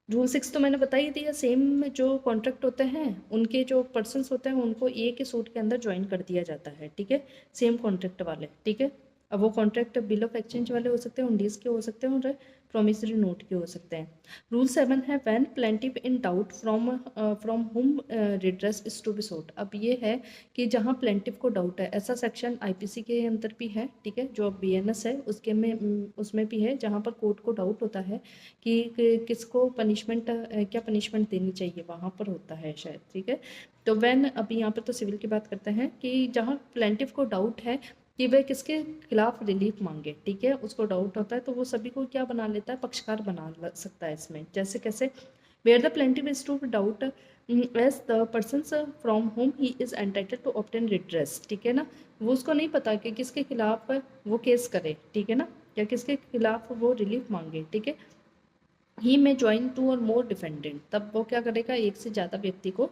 A: रूल 6 तो मैंने बता ही दिया, सेम जो कॉन्ट्रैक्ट होते हैं उनके जो पर्सन्स होते हैं उनको एक ही सूट के अंदर ज्वाइन कर दिया जाता है, ठीक है, सेम कॉन्ट्रैक्ट वाले, ठीक है। अब वो कॉन्ट्रैक्ट बिल ऑफ एक्सचेंज वाले हो सकते हैं, हुंडीज के हो सकते हैं और प्रोमिसरी नोट के हो सकते हैं। रूल 7 है, when plaintiff in doubt from हुम रिड्रेस इज टू बी सोट। अब ये है कि जहाँ प्लेंटिफ को डाउट है, ऐसा सेक्शन IPC के अंदर भी है, ठीक है, जो BNS है उसके में उसमें भी है, जहाँ पर कोर्ट को डाउट होता है कि किसको पनिशमेंट क्या पनिशमेंट देनी चाहिए, वहाँ पर होता है शायद, ठीक है। तो व्हेन अभी यहाँ पर तो सिविल की बात करते हैं कि जहाँ प्लेंटिफ को डाउट है कि वह किसके खिलाफ रिलीफ मांगे, ठीक है, उसको डाउट होता है, तो वो सभी को क्या बना लेता है, पक्षकार बना सकता है इसमें। जैसे कैसे, where the plaintiff is to doubt as the persons from whom he is entitled to obtain redress, ठीक है ना। वो उसको नहीं पता कि किसके खिलाफ वो केस करे, ठीक है ना, या किसके खिलाफ वो रिलीफ मांगे, ठीक है। ही में ज्वाइन टू और मोर डिफेंडेंट, तब वो क्या करेगा, एक से ज़्यादा व्यक्ति को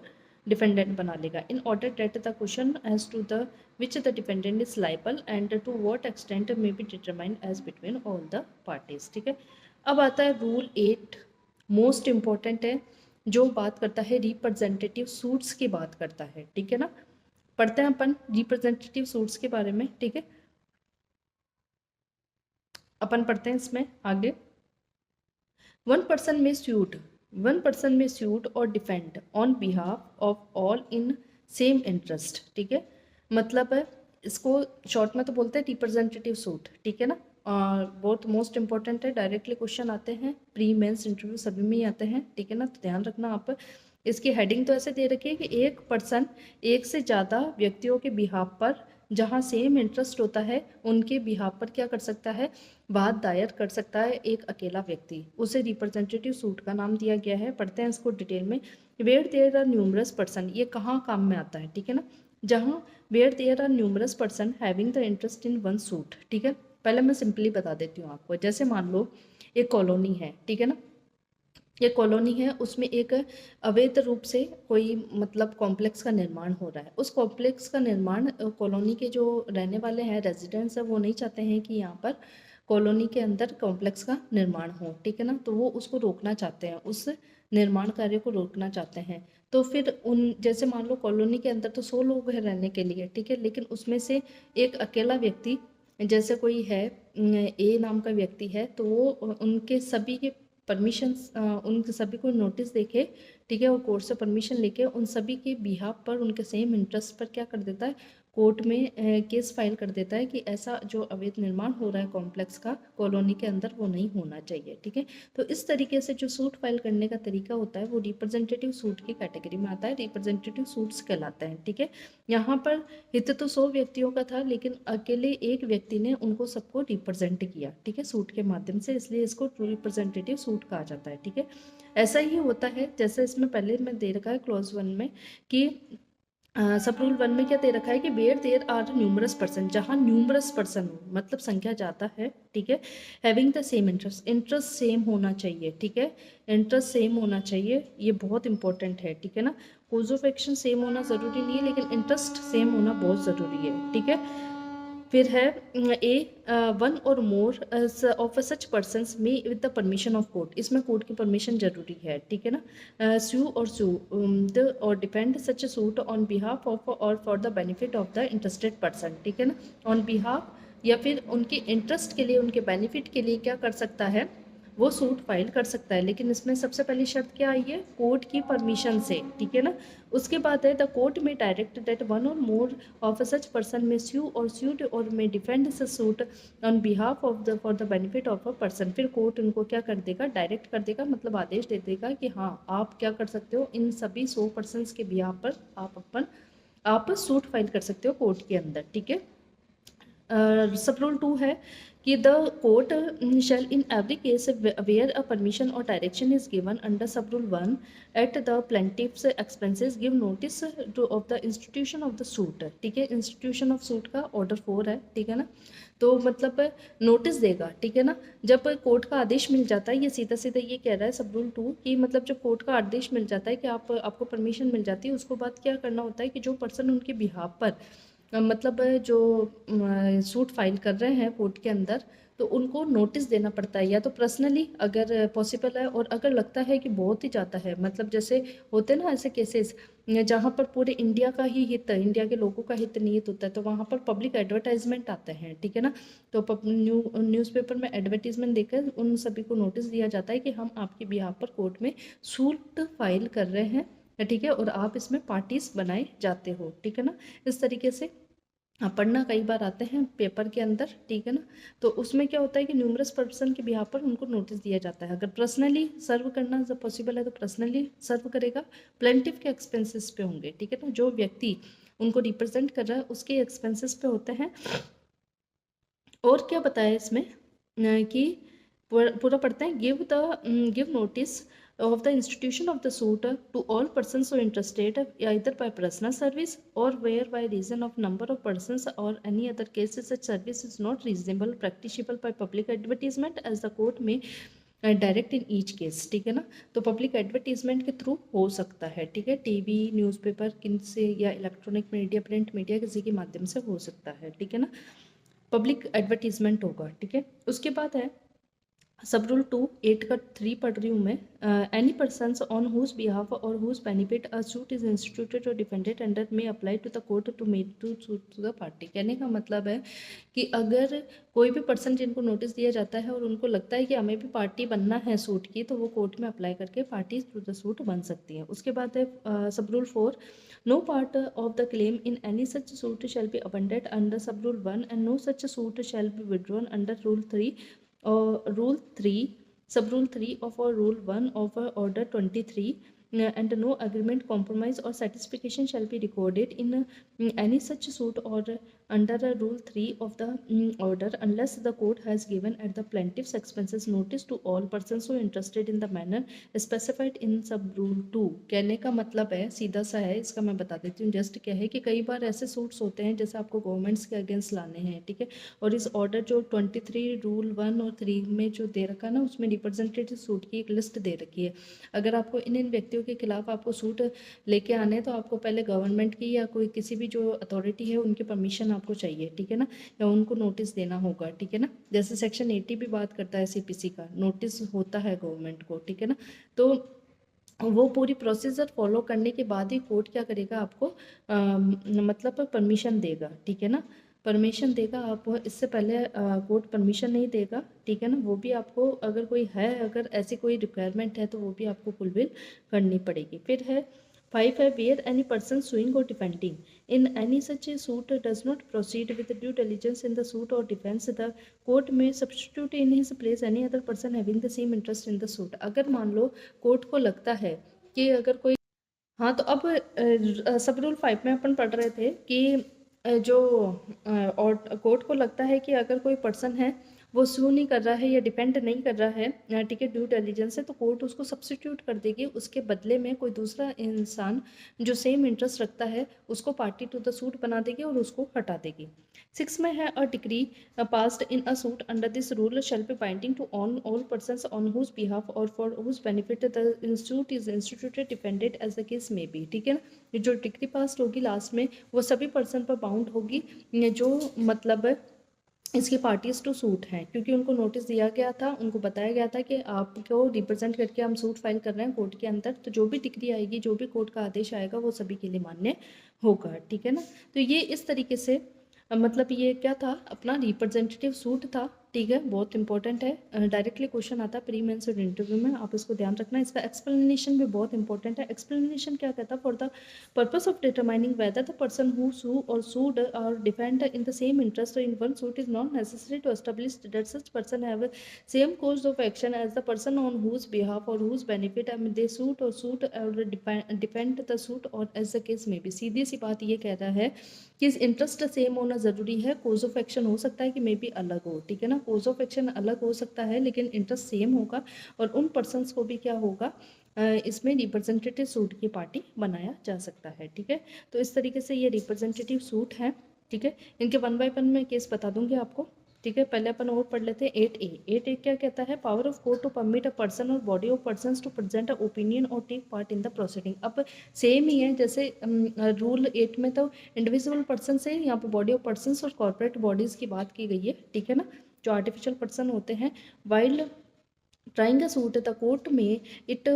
A: डिफेंडेंट बना लेगा। In order that the question as to the which the defendant is liable and to what extent may be determined as between all the parties. ठीक है, अब आता है रूल 8, मोस्ट इंपॉर्टेंट है, जो बात करता है रिप्रेजेंटेटिव सूट्स की बात करता है। ठीक है ना, पढ़ते हैं अपन रिप्रेजेंटेटिव सूट्स के बारे में। ठीक है, अपन पढ़ते हैं इसमें आगे। वन पर्सन में सूट और defend on behalf of all in same interest. ठीक है, मतलब है इसको शॉर्ट में तो बोलते हैं रिप्रेजेंटेटिव सूट। ठीक है ना, बहुत मोस्ट इंपॉर्टेंट है, डायरेक्टली क्वेश्चन आते हैं, प्री मेंस इंटरव्यू सभी में ही आते हैं। ठीक है ना, तो ध्यान रखना आप। इसकी हेडिंग तो ऐसे दे रखी है कि एक पर्सन एक से ज़्यादा व्यक्तियों के बिहाफ पर जहाँ सेम इंटरेस्ट होता है उनके बिहाफ पर क्या कर सकता है, बात दायर कर सकता है एक अकेला व्यक्ति, उसे रिप्रेजेंटेटिव सूट का नाम दिया गया है। पढ़ते हैं इसको डिटेल में। Where there are numerous person, ये कहाँ काम में आता है। ठीक है ना, जहाँ where there are numerous person having the interest in one suit. ठीक है, पहले मैं सिंपली बता देती हूँ आपको। जैसे मान लो एक कॉलोनी है, ठीक है ना, ये कॉलोनी है, उसमें एक अवैध रूप से कोई मतलब कॉम्प्लेक्स का निर्माण हो रहा है। उस कॉम्प्लेक्स का निर्माण कॉलोनी के जो रहने वाले हैं, रेजिडेंट्स हैं, वो नहीं चाहते हैं कि यहाँ पर कॉलोनी के अंदर कॉम्प्लेक्स का निर्माण हो। ठीक है ना, तो वो उसको रोकना चाहते हैं, उस निर्माण कार्य को रोकना चाहते हैं। तो फिर उन जैसे मान लो कॉलोनी के अंदर तो 100 लोग हैं रहने के लिए, ठीक है, लेकिन उसमें से एक अकेला व्यक्ति जैसे कोई है, ए नाम का व्यक्ति है, तो वो उनके सभी के परमिशंस, उन सभी को नोटिस देके, ठीक है, और कोर्ट से परमिशन लेके उन सभी के बिहाफ पर, उनके सेम इंटरेस्ट पर क्या कर देता है, कोर्ट में केस फाइल कर देता है कि ऐसा जो अवैध निर्माण हो रहा है कॉम्प्लेक्स का कॉलोनी के अंदर, वो नहीं होना चाहिए। ठीक है, तो इस तरीके से जो सूट फाइल करने का तरीका होता है वो रिप्रेजेंटेटिव सूट की कैटेगरी में आता है, रिप्रेजेंटेटिव सूट्स कहलाते हैं। ठीक है, यहाँ पर हित तो 100 व्यक्तियों का था, लेकिन अकेले एक व्यक्ति ने उनको सबको रिप्रेजेंट किया, ठीक है, सूट के माध्यम से, इसलिए इसको रिप्रेजेंटेटिव सूट कहा जाता है। ठीक है, ऐसा ही होता है जैसे इसमें पहले में दे रखा है क्लॉज 1 में कि सब रूल 1 में क्या दे रखा है कि where there are numerous person, जहाँ न्यूमरस पर्सन हो मतलब संख्या ज़्यादा है, ठीक है, having the same interest, interest same होना चाहिए। ठीक है, इंटरेस्ट सेम होना चाहिए, ये बहुत इंपॉर्टेंट है। ठीक है ना, कोज ऑफ एक्शन सेम होना ज़रूरी नहीं है, लेकिन इंटरेस्ट सेम होना बहुत ज़रूरी है। ठीक है, फिर है one or more of such persons may with the permission of court, इसमें कोर्ट की परमिशन जरूरी है। ठीक है ना, sue the or defend such suit on behalf of or for the benefit of the interested person. ठीक है ना, ऑन बिहाफ या फिर उनके इंटरेस्ट के लिए, उनके बेनिफिट के लिए क्या कर सकता है, वो सूट फाइल कर सकता है, लेकिन इसमें सबसे पहली शर्त क्या आई है, कोर्ट की परमिशन से। ठीक है ना, उसके बाद है द कोर्ट में direct that one or more of such person में स्यू और स्यूट और में डिफेंड स suit on behalf of the for the benefit of a person. फिर कोर्ट उनको क्या कर देगा, डायरेक्ट कर देगा, मतलब आदेश दे देगा कि हाँ आप क्या कर सकते हो, इन सभी 100 पर्सनस के बिहाफ पर आप सूट फाइल कर सकते हो कोर्ट के अंदर। ठीक है, सब रूल 2 है कि the court shall in every case where a permission or direction is given under sub rule 1 at the plaintiff's expenses give notice to of the institution of the suit. ठीक है, institution of suit का order 4 है। ठीक है ना, तो मतलब notice देगा। ठीक है ना, जब कोर्ट का आदेश मिल जाता है, ये सीधा सीधा ये कह रहा है सब रूल 2 कि मतलब जब कोर्ट का आदेश मिल जाता है कि आपको परमिशन मिल जाती है, उसको बाद क्या करना होता है कि जो पर्सन उनके बिहाफ पर मतलब जो सूट फाइल कर रहे हैं कोर्ट के अंदर, तो उनको नोटिस देना पड़ता है, या तो पर्सनली अगर पॉसिबल है, और अगर लगता है कि बहुत ही ज़्यादा है, मतलब जैसे होते हैं ना ऐसे केसेस जहाँ पर पूरे इंडिया का ही हित, इंडिया के लोगों का हित निहित होता है, तो वहाँ पर पब्लिक एडवर्टाइजमेंट आते हैं। ठीक है ना, तो न्यूज़पेपर में एडवर्टीजमेंट देकर उन सभी को नोटिस दिया जाता है कि हम आपके बिहाफ पर कोर्ट में सूट फाइल कर रहे हैं, ठीक है, और आप इसमें पार्टीज बनाए जाते हो। ठीक है ना, इस तरीके से पढ़ना कई बार आते हैं पेपर के अंदर। ठीक है ना, तो उसमें क्या होता है कि न्यूमरस पर्सन के बिहाफ पर उनको नोटिस दिया जाता है। अगर पर्सनली सर्व करना जब पॉसिबल है तो पर्सनली सर्व करेगा, प्लेंटिफ के एक्सपेंसेस पे होंगे। ठीक है ना, जो व्यक्ति उनको रिप्रेजेंट कर रहा है उसके एक्सपेंसेस पे होते हैं। और क्या बताया इसमें कि पूरा पढ़ते हैं, give notice of the institution of the suit to all persons so interested either by personal service or where by reason of number of persons or any other cases such service is not reasonable practicable by public advertisement as the court may direct in each case, ठीक है ना। तो public advertisement के through हो सकता है, ठीक है, टीवी, न्यूज़पेपर, किन से, या इलेक्ट्रॉनिक मीडिया, प्रिंट मीडिया, किसी के माध्यम से हो सकता है, ठीक है ना। पब्लिक एडवर्टीजमेंट होगा, ठीक है। उसके बाद है सब रूल 2(8) का 3 पढ़ रही हूँ मैं। Any person on whose behalf or whose benefit a suit is instituted or defended under may apply to the court to make to suit to the party. कहने का मतलब है कि अगर कोई भी पर्सन जिनको नोटिस दिया जाता है और उनको लगता है कि हमें भी पार्टी बनना है सूट की, तो वो कोर्ट में अप्लाई करके पार्टी टू द सूट बन सकती है। उसके बाद है sub rule 4, no part of the claim in any such suit shall be abandoned under sub rule 1 and no such suit shall be withdrawn under rule 3 rule 3 sub rule 3 of or rule 1 of order 23, and no agreement, compromise or satisfaction shall be recorded in any such suit or under rule 3 of the order unless the court has given at the plaintiff's expenses notice to all persons who interested in the manner specified in sub rule 2। कहने का मतलब है, सीधा सा है, इसका मैं बता देती हूँ। जस्ट क्या है कि कई बार ऐसे सूट्स होते हैं जैसे आपको गवर्नमेंट्स के अगेंस्ट लाने हैं, ठीक है, और इस ऑर्डर जो 23 रूल 1 और 3 में जो दे रखा है ना, उसमें रिप्रेजेंटेटिव सूट की एक लिस्ट दे रखी है। अगर आपको इन व्यक्तियों के खिलाफ आपको सूट लेके आने हैं तो आपको पहले गवर्नमेंट की या कोई किसी भी जो अथॉरिटी है उनकी परमिशन आपको चाहिए, ठीक है ना, या उनको नोटिस देना होगा, ठीक है ना। जैसे सेक्शन 80 भी बात करता है सीपीसी का, नोटिस होता है गवर्नमेंट को, ठीक है ना। तो वो पूरी प्रोसीजर फॉलो करने के बाद ही कोर्ट क्या करेगा, आपको मतलब परमिशन देगा, ठीक है ना, परमिशन देगा। आप इससे पहले कोर्ट परमिशन नहीं देगा, ठीक है ना। वो भी आपको अगर कोई है, अगर ऐसी कोई रिक्वायरमेंट है तो वो भी आपको फुलफिल करनी पड़ेगी। फिर है 5 है वेयर एनी पर्सन सुइंग और defending in any such suit does not proceed with due diligence in the suit और डिफेंस द कोर्ट में substitute in his place any other person having the same interest in the suit. अगर मान लो court को लगता है कि अगर कोई, हाँ, तो अब सब रूल 5 में अपन पढ़ रहे थे कि जो और कोर्ट को लगता है कि अगर कोई पर्सन है वो सू नहीं कर रहा है या डिपेंड नहीं कर रहा है, ठीक है, ड्यू डिलिजेंस से, तो कोर्ट उसको सब्स्टिट्यूट कर देगी। उसके बदले में कोई दूसरा इंसान जो सेम इंटरेस्ट रखता है उसको पार्टी टू द सूट बना देगी और उसको हटा देगी। 6 में है अ decree passed in a suit under this rule shall be binding to all persons on whose behalf or for whose benefit the suit is instituted defended as the case may be, ठीक है ना। ये जो decree pass होगी last में वो सभी person पर बाउंड होगी जो मतलब इसकी पार्टीज टू सूट हैं, क्योंकि उनको नोटिस दिया गया था, उनको बताया गया था कि आपको रिप्रेजेंट करके हम सूट फाइल कर रहे हैं कोर्ट के अंदर, तो जो भी डिक्री आएगी, जो भी कोर्ट का आदेश आएगा वो सभी के लिए मान्य होगा, ठीक है ना। तो ये इस तरीके से मतलब ये क्या था, अपना रिप्रेजेंटेटिव सूट था, ठीक है, बहुत इंपॉर्टेंट है, डायरेक्टली क्वेश्चन आता है प्री मेंस और इंटरव्यू में, आप इसको ध्यान रखना। इसका एक्सप्लेनेशन भी बहुत इंपॉर्टेंट है। एक्सप्लेनेशन क्या कहता है, for the purpose of determining whether the person who sue or sued or defend in the same interest in one suit is not necessary to establish that such person have same course of action as the person on whose behalf or whose benefit they sue or defend the suit or as the case may be. सीधी सी बात ये कह रहा है कि interest same होना ज़रूरी है। Course of action हो सकता है कि मे बी अलग हो, ठीक है ना, कोर्स ऑफ एक्शन अलग हो सकता है लेकिन इंटरेस्ट सेम होगा, और उन पर्सनस को भी क्या होगा, इसमें रिप्रेजेंटेटिव सूट की पार्टी बनाया जा सकता है, ठीक है। तो इस तरीके से ये रिप्रेजेंटेटिव सूट है, ठीक है। इनके 1 बाय 1 में केस बता दूंगी आपको, ठीक है। पहले अपन और पढ़ लेते हैं 8A। 8A क्या कहता है, power of court to permit a person or body of persons to present a opinion or take part in the proceeding. अब सेम ही है जैसे रूल 8 में तो इंडिविजुअल पर्सन से, यहाँ पे बॉडी ऑफ पर्सन्स और कॉर्पोरेट बॉडीज़ की बात की गई है, ठीक है ना, जो आर्टिफिशियल पर्सन होते हैं। Wild trying a suit the court may it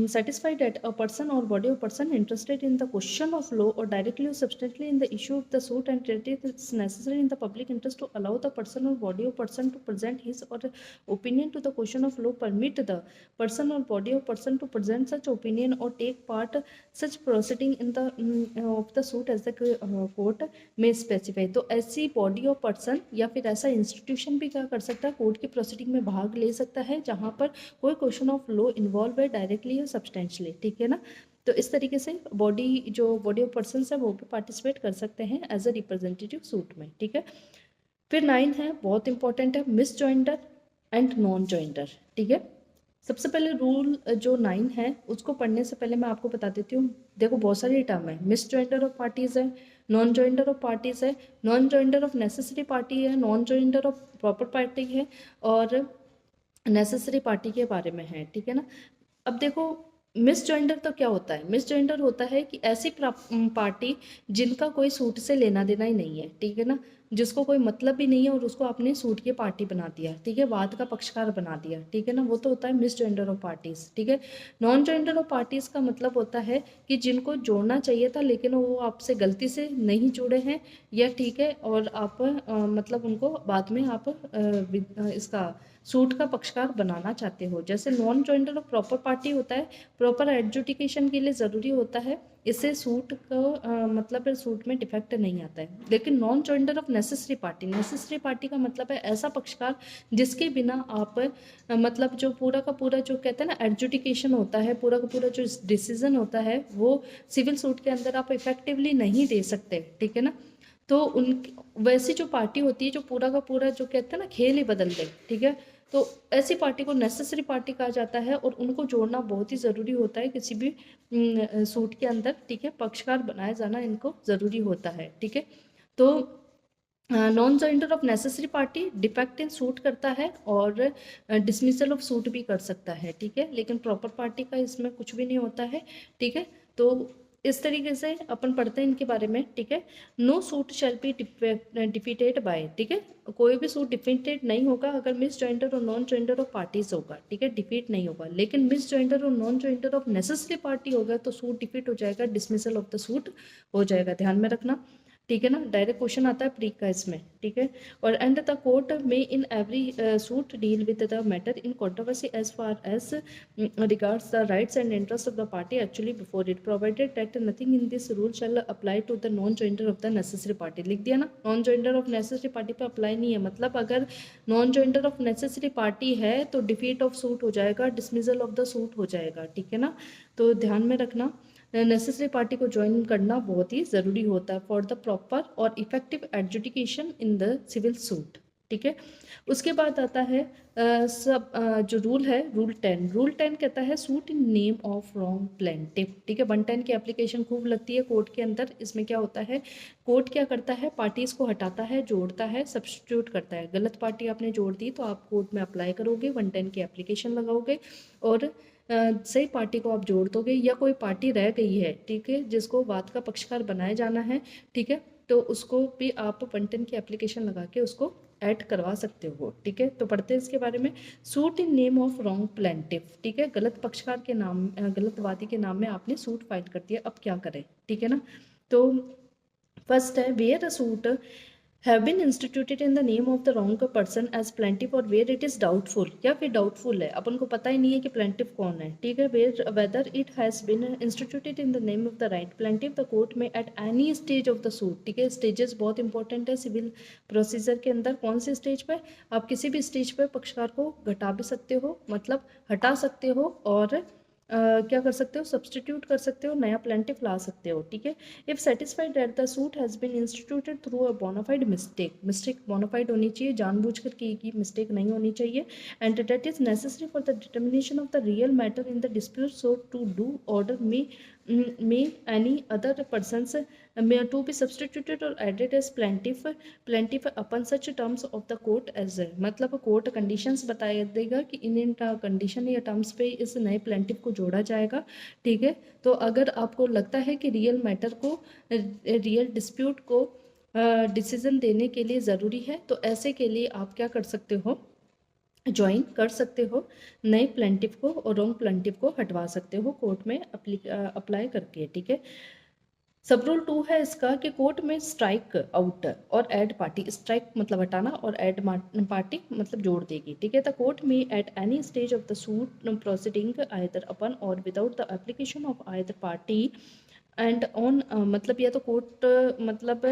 A: satisfy that a person or body of person interested in the question of law or directly or substantially in the issue of the suit and that it is necessary in the public interest to allow the person or body of person to present his or opinion to the question of law, permit the person or body of person to present such opinion or take part such proceeding in the of the suit as the court may specify। तो ऐसी body of person या फिर ऐसा institution भी क्या कर सकता है, कोर्ट की प्रोसीडिंग में भाग ले सकता है जहां पर कोई क्वेश्चन ऑफ लॉ इन्वॉल्व है डायरेक्टली या सब्सटेंशियली, ठीक है ना। तो इस तरीके से बॉडी ऑफ पर्सन है वो भी पार्टिसिपेट कर सकते हैं एज अ रिप्रेजेंटेटिव सूट में, ठीक है। फिर 9 है, बहुत इंपॉर्टेंट है, miss joinder and non joinder, ठीक है। सबसे पहले रूल जो 9 है उसको पढ़ने से पहले मैं आपको बता देती हूँ। देखो बहुत सारी टर्म है, मिस जॉइंडर ऑफ पार्टीज है, नॉन जॉइंडर ऑफ पार्टीज है, non joinder of necessary party है, non joinder of proper party है, और नेसेसरी पार्टी के बारे में है, ठीक है ना। अब देखो मिसजेंडर तो क्या होता है, मिसजेंडर होता है कि ऐसी पार्टी जिनका कोई सूट से लेना देना ही नहीं है, ठीक है ना, जिसको कोई मतलब भी नहीं है और उसको आपने सूट की पार्टी बना दिया, ठीक है, वाद का पक्षकार बना दिया, ठीक है ना, वो तो होता है मिसजेंडर ऑफ पार्टीज, ठीक है। नॉन जेंडर ऑफ पार्टीज का मतलब होता है कि जिनको जोड़ना चाहिए था लेकिन वो आपसे गलती से नहीं जुड़े हैं, या ठीक है, और आप मतलब उनको बाद में आप इसका सूट का पक्षकार बनाना चाहते हो। जैसे non joinder of proper party होता है, प्रॉपर एडजुडिकेशन के लिए ज़रूरी होता है, इससे सूट को मतलब सूट में डिफेक्ट नहीं आता है। लेकिन non joinder of necessary party, necessary party का मतलब है ऐसा पक्षकार जिसके बिना आप मतलब जो पूरा का पूरा जो कहते हैं ना एडजुडिकेशन होता है, पूरा का पूरा जो डिसीजन होता है वो सिविल सूट के अंदर आप इफेक्टिवली नहीं दे सकते, ठीक है ना। तो उन वैसी जो पार्टी होती है जो पूरा का पूरा जो कहते हैं ना खेल ही बदल दे, ठीक है, तो ऐसी पार्टी को नेसेसरी पार्टी कहा जाता है और उनको जोड़ना बहुत ही ज़रूरी होता है किसी भी सूट के अंदर, ठीक है, पक्षकार बनाया जाना इनको ज़रूरी होता है, ठीक है। तो non gender of necessary party defect in suit करता है और डिसमिसल ऑफ सूट भी कर सकता है, ठीक है, लेकिन प्रॉपर पार्टी का इसमें कुछ भी नहीं होता है, ठीक है। तो इस तरीके से अपन पढ़ते हैं इनके बारे में, ठीक है। No suit shall be defeated by, ठीक है, कोई भी सूट डिफीटेड नहीं होगा अगर मिस जॉइंटर और नॉन जॉइंटर ऑफ पार्टीज होगा, ठीक है, डिफीट नहीं होगा। लेकिन मिस जॉइंटर और non joinder of necessary party होगा तो सूट डिफीट हो जाएगा, डिसमिसल ऑफ द सूट हो जाएगा, ध्यान में रखना, ठीक है ना। डायरेक्ट क्वेश्चन आता है प्री का इसमें, ठीक है। और and the court may in every suit deal with the matter in controversy as far as regards the rights and interests of the party actually before it, provided that nothing in this rule shall apply to the non-joinder of the necessary party। लिख दिया ना, non joinder of necessary party पे apply नहीं है, मतलब अगर non joinder of necessary party है तो डिफीट ऑफ सूट हो जाएगा, डिसमिसल ऑफ द सूट हो जाएगा, ठीक है ना। तो ध्यान में रखना नेसेसरी पार्टी को ज्वाइन करना बहुत ही ज़रूरी होता है फॉर द प्रॉपर और effective adjudication in the civil suit, ठीक है। उसके बाद आता है जो रूल है रूल 10। रूल 10 कहता है suit in name of wrong plaintiff, ठीक है। 110 की एप्लीकेशन खूब लगती है कोर्ट के अंदर। इसमें क्या होता है, कोर्ट क्या करता है, पार्टीज को हटाता है, जोड़ता है, सब्स्टिट्यूट करता है। गलत पार्टी आपने जोड़ दी तो आप कोर्ट में अप्लाई करोगे, 110 की एप्लीकेशन लगाओगे और सही पार्टी को आप जोड़ दोगे, या कोई पार्टी रह गई है, ठीक है, जिसको वाद का पक्षकार बनाया जाना है, ठीक है, तो उसको भी आप 110 की एप्लीकेशन लगा के उसको ऐड करवा सकते हो, ठीक है। तो पढ़ते हैं इसके बारे में। Suit in name of wrong plaintiff, ठीक है, गलत पक्षकार के नाम, गलत वादी के नाम में आपने सूट फाइल कर दिया, अब क्या करें, ठीक है ना। तो फर्स्ट है where a suit have been instituted in the name of the wrong person as plaintiff or where it is doubtful, या फिर डाउटफुल है, अपन को पता ही नहीं है कि plaintiff कौन है, ठीक है, whether it has been instituted in the name of the right plaintiff, the court may at any stage of the suit, ठीक है, स्टेजेस बहुत इंपॉर्टेंट है सिविल प्रोसीजर के अंदर। कौन से स्टेज पे, आप किसी भी स्टेज पे पक्षकार को घटा भी सकते हो, मतलब हटा सकते हो, और क्या कर सकते हो, सब्सटीट्यूट कर सकते हो, नया प्लेंटिफ ला सकते हो, ठीक है। If satisfied that the suit has been instituted through a bona fide mistake, mistake bona fide होनी चाहिए, जानबूझकर की मिस्टेक नहीं होनी चाहिए, and that is necessary for the determination of the real matter in the dispute, so to do order may any other persons may to be substituted or added as plaintiff upon such terms of the court as, मतलब court conditions बताया देगा कि इन condition या terms पे इस नए plaintiff को जोड़ा जाएगा, ठीक है। तो अगर आपको लगता है कि रियल मैटर को, रियल डिस्प्यूट को डिसीजन देने के लिए ज़रूरी है, तो ऐसे के लिए आप क्या कर सकते हो, ज्वाइन कर सकते हो नए प्लेंटिफ को और रॉन्ग प्लेंटिफ को हटवा सकते हो कोर्ट में अप्लाई करके, ठीक है। सब रूल 2 है इसका कि कोर्ट में स्ट्राइक आउट और ऐड पार्टी, स्ट्राइक मतलब हटाना और ऐड पार्टी मतलब जोड़ देगी, ठीक है। The court may at any stage of the suit proceeding either upon or without the application of either party and on, मतलब या तो कोर्ट मतलब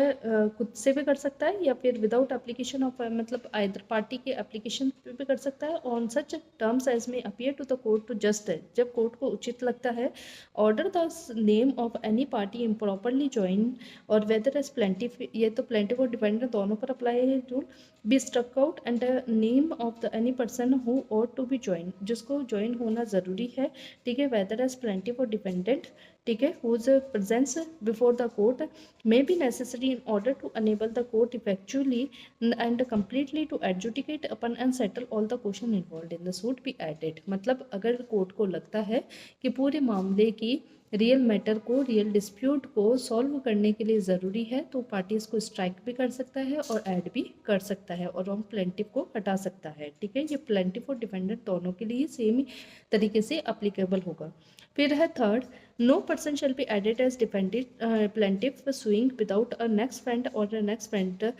A: खुद से भी कर सकता है या फिर विदाउट एप्लीकेशन ऑफ मतलब आइदर पार्टी के एप्लीकेशन पे भी कर सकता है, on such terms as may appear to the court to just, जब कोर्ट को उचित लगता है, order the name of any party improperly join और वेदर एज प्लेंटिफ, ये तो प्लेंटिफ और डिपेंडेंट दोनों पर अप्लाई है rule, be struck out and name of the any person who ought to be join, जिसको ज्वाइन होना ज़रूरी है, ठीक है, वेदर एज प्लेंटिफ और डिपेंडेंट, ठीक है, whose presence before the court may be necessary in order to enable the court effectually and completely to adjudicate upon and settle all the question involved in the suit be added। मतलब अगर court को लगता है कि पूरे मामले की real matter को, रियल डिस्प्यूट को सॉल्व करने के लिए ज़रूरी है तो पार्टीज़ को स्ट्राइक भी कर सकता है और ऐड भी कर सकता है और रॉन्ग प्लेंटिफ को हटा सकता है। ठीक है, ये प्लेंटिफ और डिफेंडेंट दोनों के लिए सेम ही तरीके से अप्लीकेबल होगा। फिर है third, no person shall be added as dependent plaintiff suing without a next friend or next friend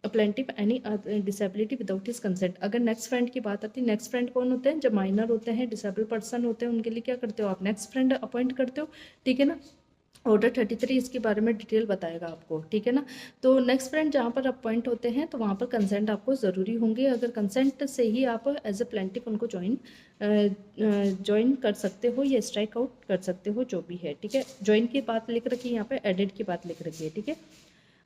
A: plaintiff any disability without his consent. अगर नेक्स्ट फ्रेंड की बात आती है, नेक्स्ट फ्रेंड कौन होते हैं? जब माइनर होते हैं, डिसेबल पर्सन होते हैं, उनके लिए क्या करते हो आप? नेक्स्ट फ्रेंड अपॉइंट करते हो। ठीक है ना, ऑर्डर 33 इसके बारे में डिटेल बताएगा आपको। ठीक है ना, तो नेक्स्ट फ्रेंड जहाँ पर अपॉइंट होते हैं तो वहाँ पर कंसेंट आपको ज़रूरी होंगे। अगर कंसेंट से ही आप एज ए प्लेंटिफ उनको ज्वाइन कर सकते हो या स्ट्राइक आउट कर सकते हो, जो भी है। ठीक है, ज्वाइन की बात लिख रखी है यहाँ पे, एडेड की बात लिख रखी है। ठीक है,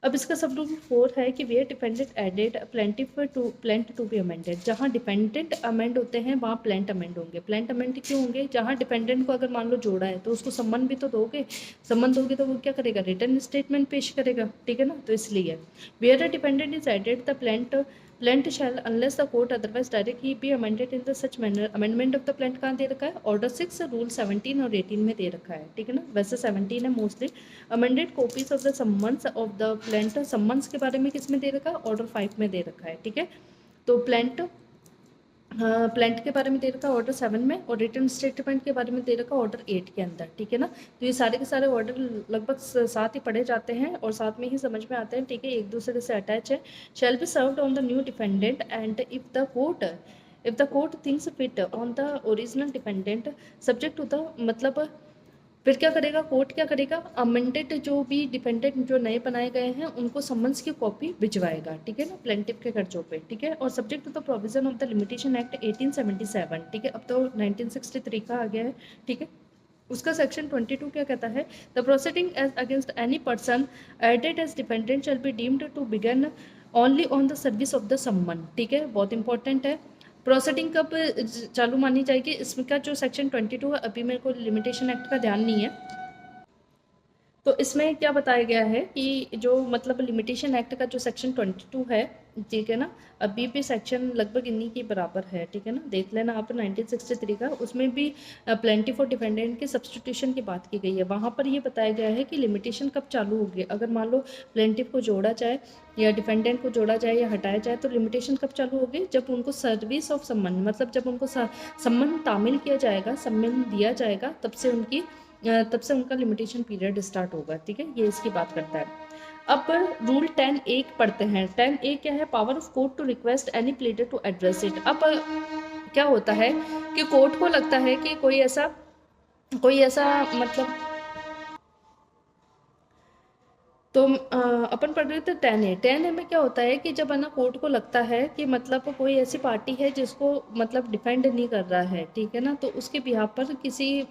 A: अब इसका सब रूल 4 है कि where defendant added plaintiff to plaint to be amended. जहाँ डिपेंडेंट अमेंड होते हैं वहाँ प्लेंट अमेंड होंगे। प्लेंट अमेंड क्यों होंगे? जहाँ डिपेंडेंट को अगर मान लो जोड़ा है तो उसको सम्मन भी तो दोगे, सम्मन दोगे तो वो क्या करेगा? रिटर्न स्टेटमेंट पेश करेगा। ठीक है ना, तो इसलिए where defendant is added the plaint shall unless the court otherwise direct ही be amended in the such manner. Amendment of the plaint कहाँ दे रखा है? ऑर्डर 6 रूल 17 और 18 में दे रखा है। ठीक है ना, वैसे 17 है mostly. Amended copies of the summons of the plaint, summons के बारे में किस में दे रखा है? ऑर्डर 5 में दे रखा है। ठीक है, तो प्लेंट के बारे में दे रखा है ऑर्डर 7 में और रिटर्न स्टेटमेंट के बारे में दे रखा है ऑर्डर 8 के अंदर। ठीक है ना, तो ये सारे के सारे ऑर्डर लगभग साथ ही पढ़े जाते हैं और साथ में ही समझ में आते हैं। ठीक है, एक दूसरे से अटैच है। Shall be served on the new defendant and if the court thinks fit on the original defendant subject to the, मतलब फिर क्या करेगा कोर्ट? क्या करेगा? अमेंडेड जो भी डिपेंडेंट जो नए बनाए गए हैं उनको सम्मन्स की कॉपी भिजवाएगा। ठीक है ना, प्लेंटिफ के खर्चों पे। ठीक है, और subject to the provision of the limitation act 1877। ठीक है, अब तो 1963 का आ गया है। ठीक है, उसका सेक्शन 22 क्या कहता है? The proceeding as against any person added as defendant shall be deemed to begin only on the service of the summons. ठीक है, बहुत इंपॉर्टेंट है। प्रोसीडिंग कब चालू मानी जाएगी? इसका जो सेक्शन 22 है, अभी मेरे को लिमिटेशन एक्ट का ध्यान नहीं है, तो इसमें क्या बताया गया है कि जो मतलब लिमिटेशन एक्ट का जो सेक्शन 22 है, ठीक है ना, अभी भी सेक्शन लगभग इन्हीं के बराबर है। ठीक है ना, देख लेना आप 1963 का, उसमें भी प्लेंटिफ और डिफेंडेंट के सब्स्टिट्यूशन की बात की गई है। वहाँ पर ये बताया गया है कि लिमिटेशन कब चालू होगी। अगर मान लो प्लेंटिफ को जोड़ा जाए या डिफेंडेंट को जोड़ा जाए या हटाया जाए तो लिमिटेशन कब चालू होगी? जब उनको सर्विस ऑफ सम्मन, मतलब जब उनको सम्मन तामील किया जाएगा, सम्मन दिया जाएगा, तब से उनका लिमिटेशन पीरियड स्टार्ट होगा। ठीक है, ये इसकी बात करता है। अब रूल 10 एक पढ़ते हैं। 10 एक क्या है? Power of court to request any pleader to address it. अब क्या होता है कि कोर्ट को लगता है कि कोई ऐसा मतलब, तो अपन पढ़ रहे थे 10A। 10A में क्या होता है कि जब है ना कोर्ट को लगता है कि मतलब कोई ऐसी पार्टी है जिसको मतलब डिफेंड नहीं कर रहा है, ठीक है ना, तो उसके बिहाफ पर किसी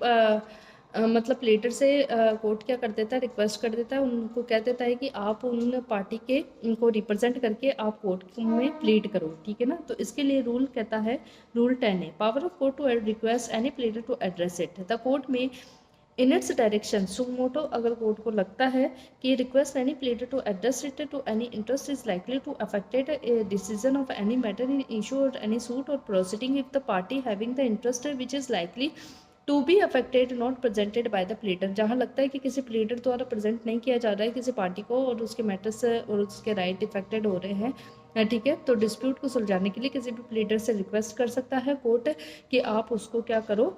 A: मतलब प्लेटर से कोर्ट क्या कर देता है? रिक्वेस्ट कर देता है, उनको कह देता है कि आप उन पार्टी के उनको रिप्रेजेंट करके आप कोर्ट में प्लीड करो। ठीक है ना, तो इसके लिए रूल कहता है, rule 10A, power of court to request any pleader to address it the court may in its direction suo motu. अगर कोर्ट को लगता है कि request any pleader to address it to any interest is likely to affected decision of any matter in issue और any suit और proceeding if the party having the interest which is likely to be affected not presented by the platter. जहाँ लगता है कि किसी platter द्वारा present नहीं किया जा रहा है किसी पार्टी को और उसके मैटर्स और उसके राइट इफेक्टेड हो रहे हैं, ठीक है, तो डिस्प्यूट को सुलझाने के लिए किसी भी प्लेटर से रिक्वेस्ट कर सकता है कोर्ट कि आप उसको क्या करो?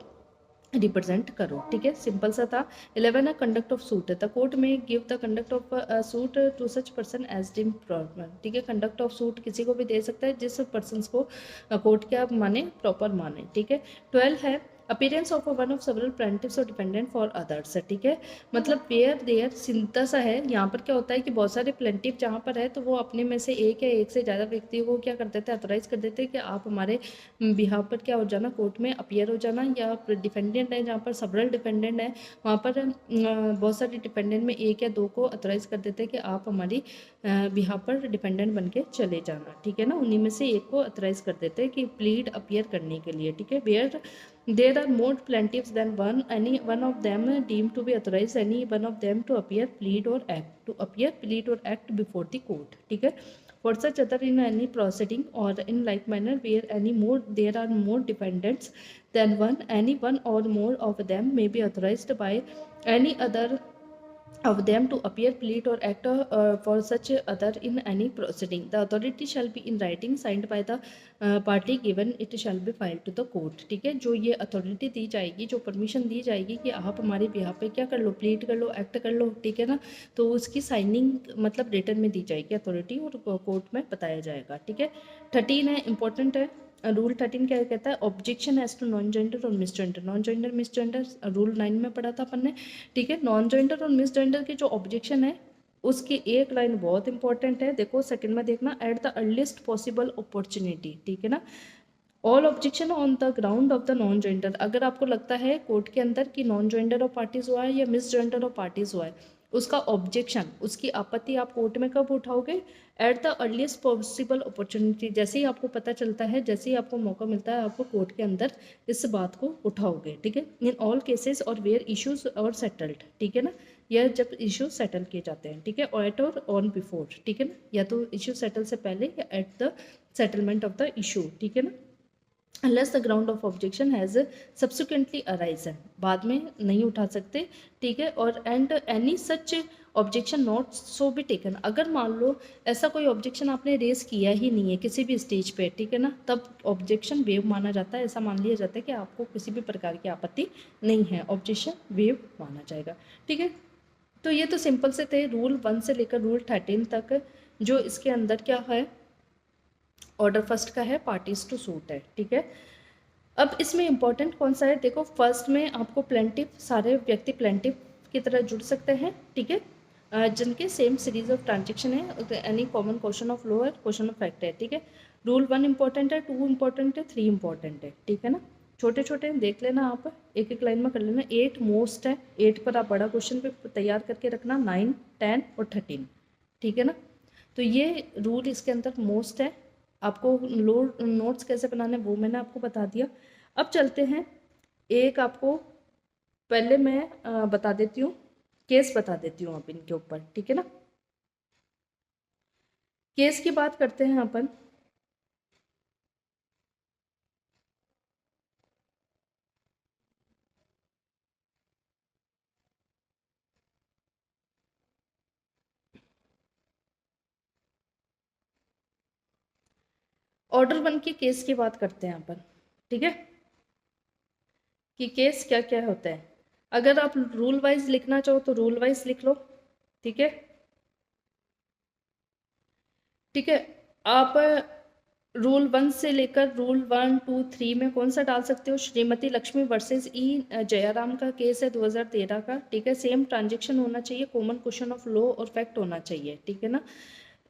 A: रिप्रेजेंट करो। ठीक है, सिंपल सा था। 11 conduct of suit. The court may give the conduct of suit to such person as deem proper. ठीक है, कंडक्ट ऑफ सूट किसी को भी दे सकता है जिस पर्सन को कोर्ट क्या माने? प्रॉपर माने। ठीक है, 12 है appearance of one of several plaintiffs or dependent for others. ठीक है, मतलब वेयर देयर सिंता सा है। यहाँ पर क्या होता है कि बहुत सारे प्लेंटिफ जहाँ पर है तो वो अपने में से एक या एक से ज़्यादा व्यक्तियों को क्या कर देते हैं? अथोराइज कर देते हैं कि आप हमारे बिहाफ पर क्या हो जाना? कोर्ट में अपीयर हो जाना। या डिपेंडेंट है जहाँ पर सेवरल डिपेंडेंट है वहाँ पर बहुत सारे डिपेंडेंट में एक या दो को अथोराइज कर देते हैं कि आप हमारी बिहाफ पर डिपेंडेंट बन के चले जाना। ठीक है ना, उन्हीं में से एक को अथोराइज कर देते हैं कि प्लीड अपीयर करने के लिए। ठीक है, where There are more plaintiffs than one. Any one of them deemed to be authorized. Any one of them to appear, plead or act. To appear, plead or act before the court. ठीक है. For such other in any proceeding or in like manner where any more there are more defendants than one, any one or more of them may be authorized by any other of them to appear, plead or act for such other in any proceeding. The authority shall be in writing, signed by the party given, it shall be filed to the court. ठीक है. जो ये authority दी जाएगी, जो permission दी जाएगी कि आप हमारे बिहाफ पे क्या कर लो, प्लीड कर लो, एक्ट कर लो, ठीक है ना, तो उसकी साइनिंग मतलब रिटर्न में दी जाएगी अथॉरिटी और कोर्ट में बताया जाएगा. ठीक है. 13 है, इंपॉर्टेंट है. रूल 13 क्या कहता है? Objection as to non joinder or misjoinder. Non joinder misjoinder rule 9 में पढ़ा था अपन ने. ठीक है. Non joinder or misjoinder के जो ऑब्जेक्शन है उसकी एक लाइन बहुत इंपॉर्टेंट है. देखो सेकंड में देखना, eight the earliest possible opportunity. ठीक है ना. All objection on the ground of the non gender. अगर आपको लगता है कोर्ट के अंदर कि नॉन जेंडर ऑफ पार्टीज हुआ है या मिस जेंडर ऑफ पार्टीज हुआ है, उसका ऑब्जेक्शन, उसकी आपत्ति आप कोर्ट में कब उठाओगे? At the earliest possible opportunity. जैसे ही आपको पता चलता है, जैसे ही आपको मौका मिलता है, आपको कोर्ट के अंदर इस बात को उठाओगे. ठीक है. इन ऑल केसेस और वेयर इश्यूज और सेटल्ड. ठीक है ना. यह जब इशू सेटल किए जाते हैं. ठीक है. एट और ऑन बिफोर. ठीक है ना. या तो इशू सेटल से पहले या at the settlement of the issue. ठीक है ना. unless the ground of objection has subsequently arisen. बाद में नहीं उठा सकते. ठीक है. और and any such objection not so be taken. अगर मान लो ऐसा कोई ऑब्जेक्शन आपने रेस किया ही नहीं है किसी भी स्टेज पे, ठीक है ना, तब ऑब्जेक्शन वेव माना जाता है. ऐसा मान लिया जाता है कि आपको किसी भी प्रकार की आपत्ति नहीं है, ऑब्जेक्शन वेव माना जाएगा. ठीक है. तो ये तो सिंपल से थे रूल 1 से लेकर रूल 13 तक. जो इसके अंदर क्या है, ऑर्डर फर्स्ट का है, पार्टीज टू सूट है. ठीक है. अब इसमें इंपॉर्टेंट कौन सा है? देखो फर्स्ट में आपको प्लेंटिफ, सारे व्यक्ति प्लेंटिफ की तरह जुड़ सकते हैं. ठीक है. जिनके सेम सीरीज ऑफ ट्रांजेक्शन है, any common question of law है, क्वेश्चन ऑफ फैक्ट है. ठीक है. रूल 1 इंपॉर्टेंट है, 2 इंपॉर्टेंट है, 3 इंपॉर्टेंट है. ठीक है ना. छोटे छोटे देख लेना, आप एक एक लाइन में कर लेना. 8 मोस्ट है, 8 पर आप बड़ा क्वेश्चन पे तैयार करके रखना. 9, 10 और 13. ठीक है ना. तो ये रूल इसके अंदर मोस्ट है. आपको नोट्स कैसे बनाने वो मैंने आपको बता दिया. अब चलते हैं, एक आपको पहले मैं बता देती हूँ, केस बता देती हूँ अब इनके ऊपर. ठीक है ना. केस की बात करते हैं अपन. ऑर्डर 1 की केस की बात करते हैं अपन. ठीक है. कि केस क्या क्या होता है. अगर आप रूल वाइज लिखना चाहो तो रूल वाइज लिख लो. ठीक है. ठीक है. आप रूल 1 से लेकर रूल 1, 2, 3 में कौन सा डाल सकते हो? श्रीमती लक्ष्मी वर्सेस ई जयराम का केस है 2013 का. ठीक है. सेम ट्रांजेक्शन होना चाहिए, कॉमन क्वेश्चन ऑफ लॉ और फैक्ट होना चाहिए. ठीक है ना.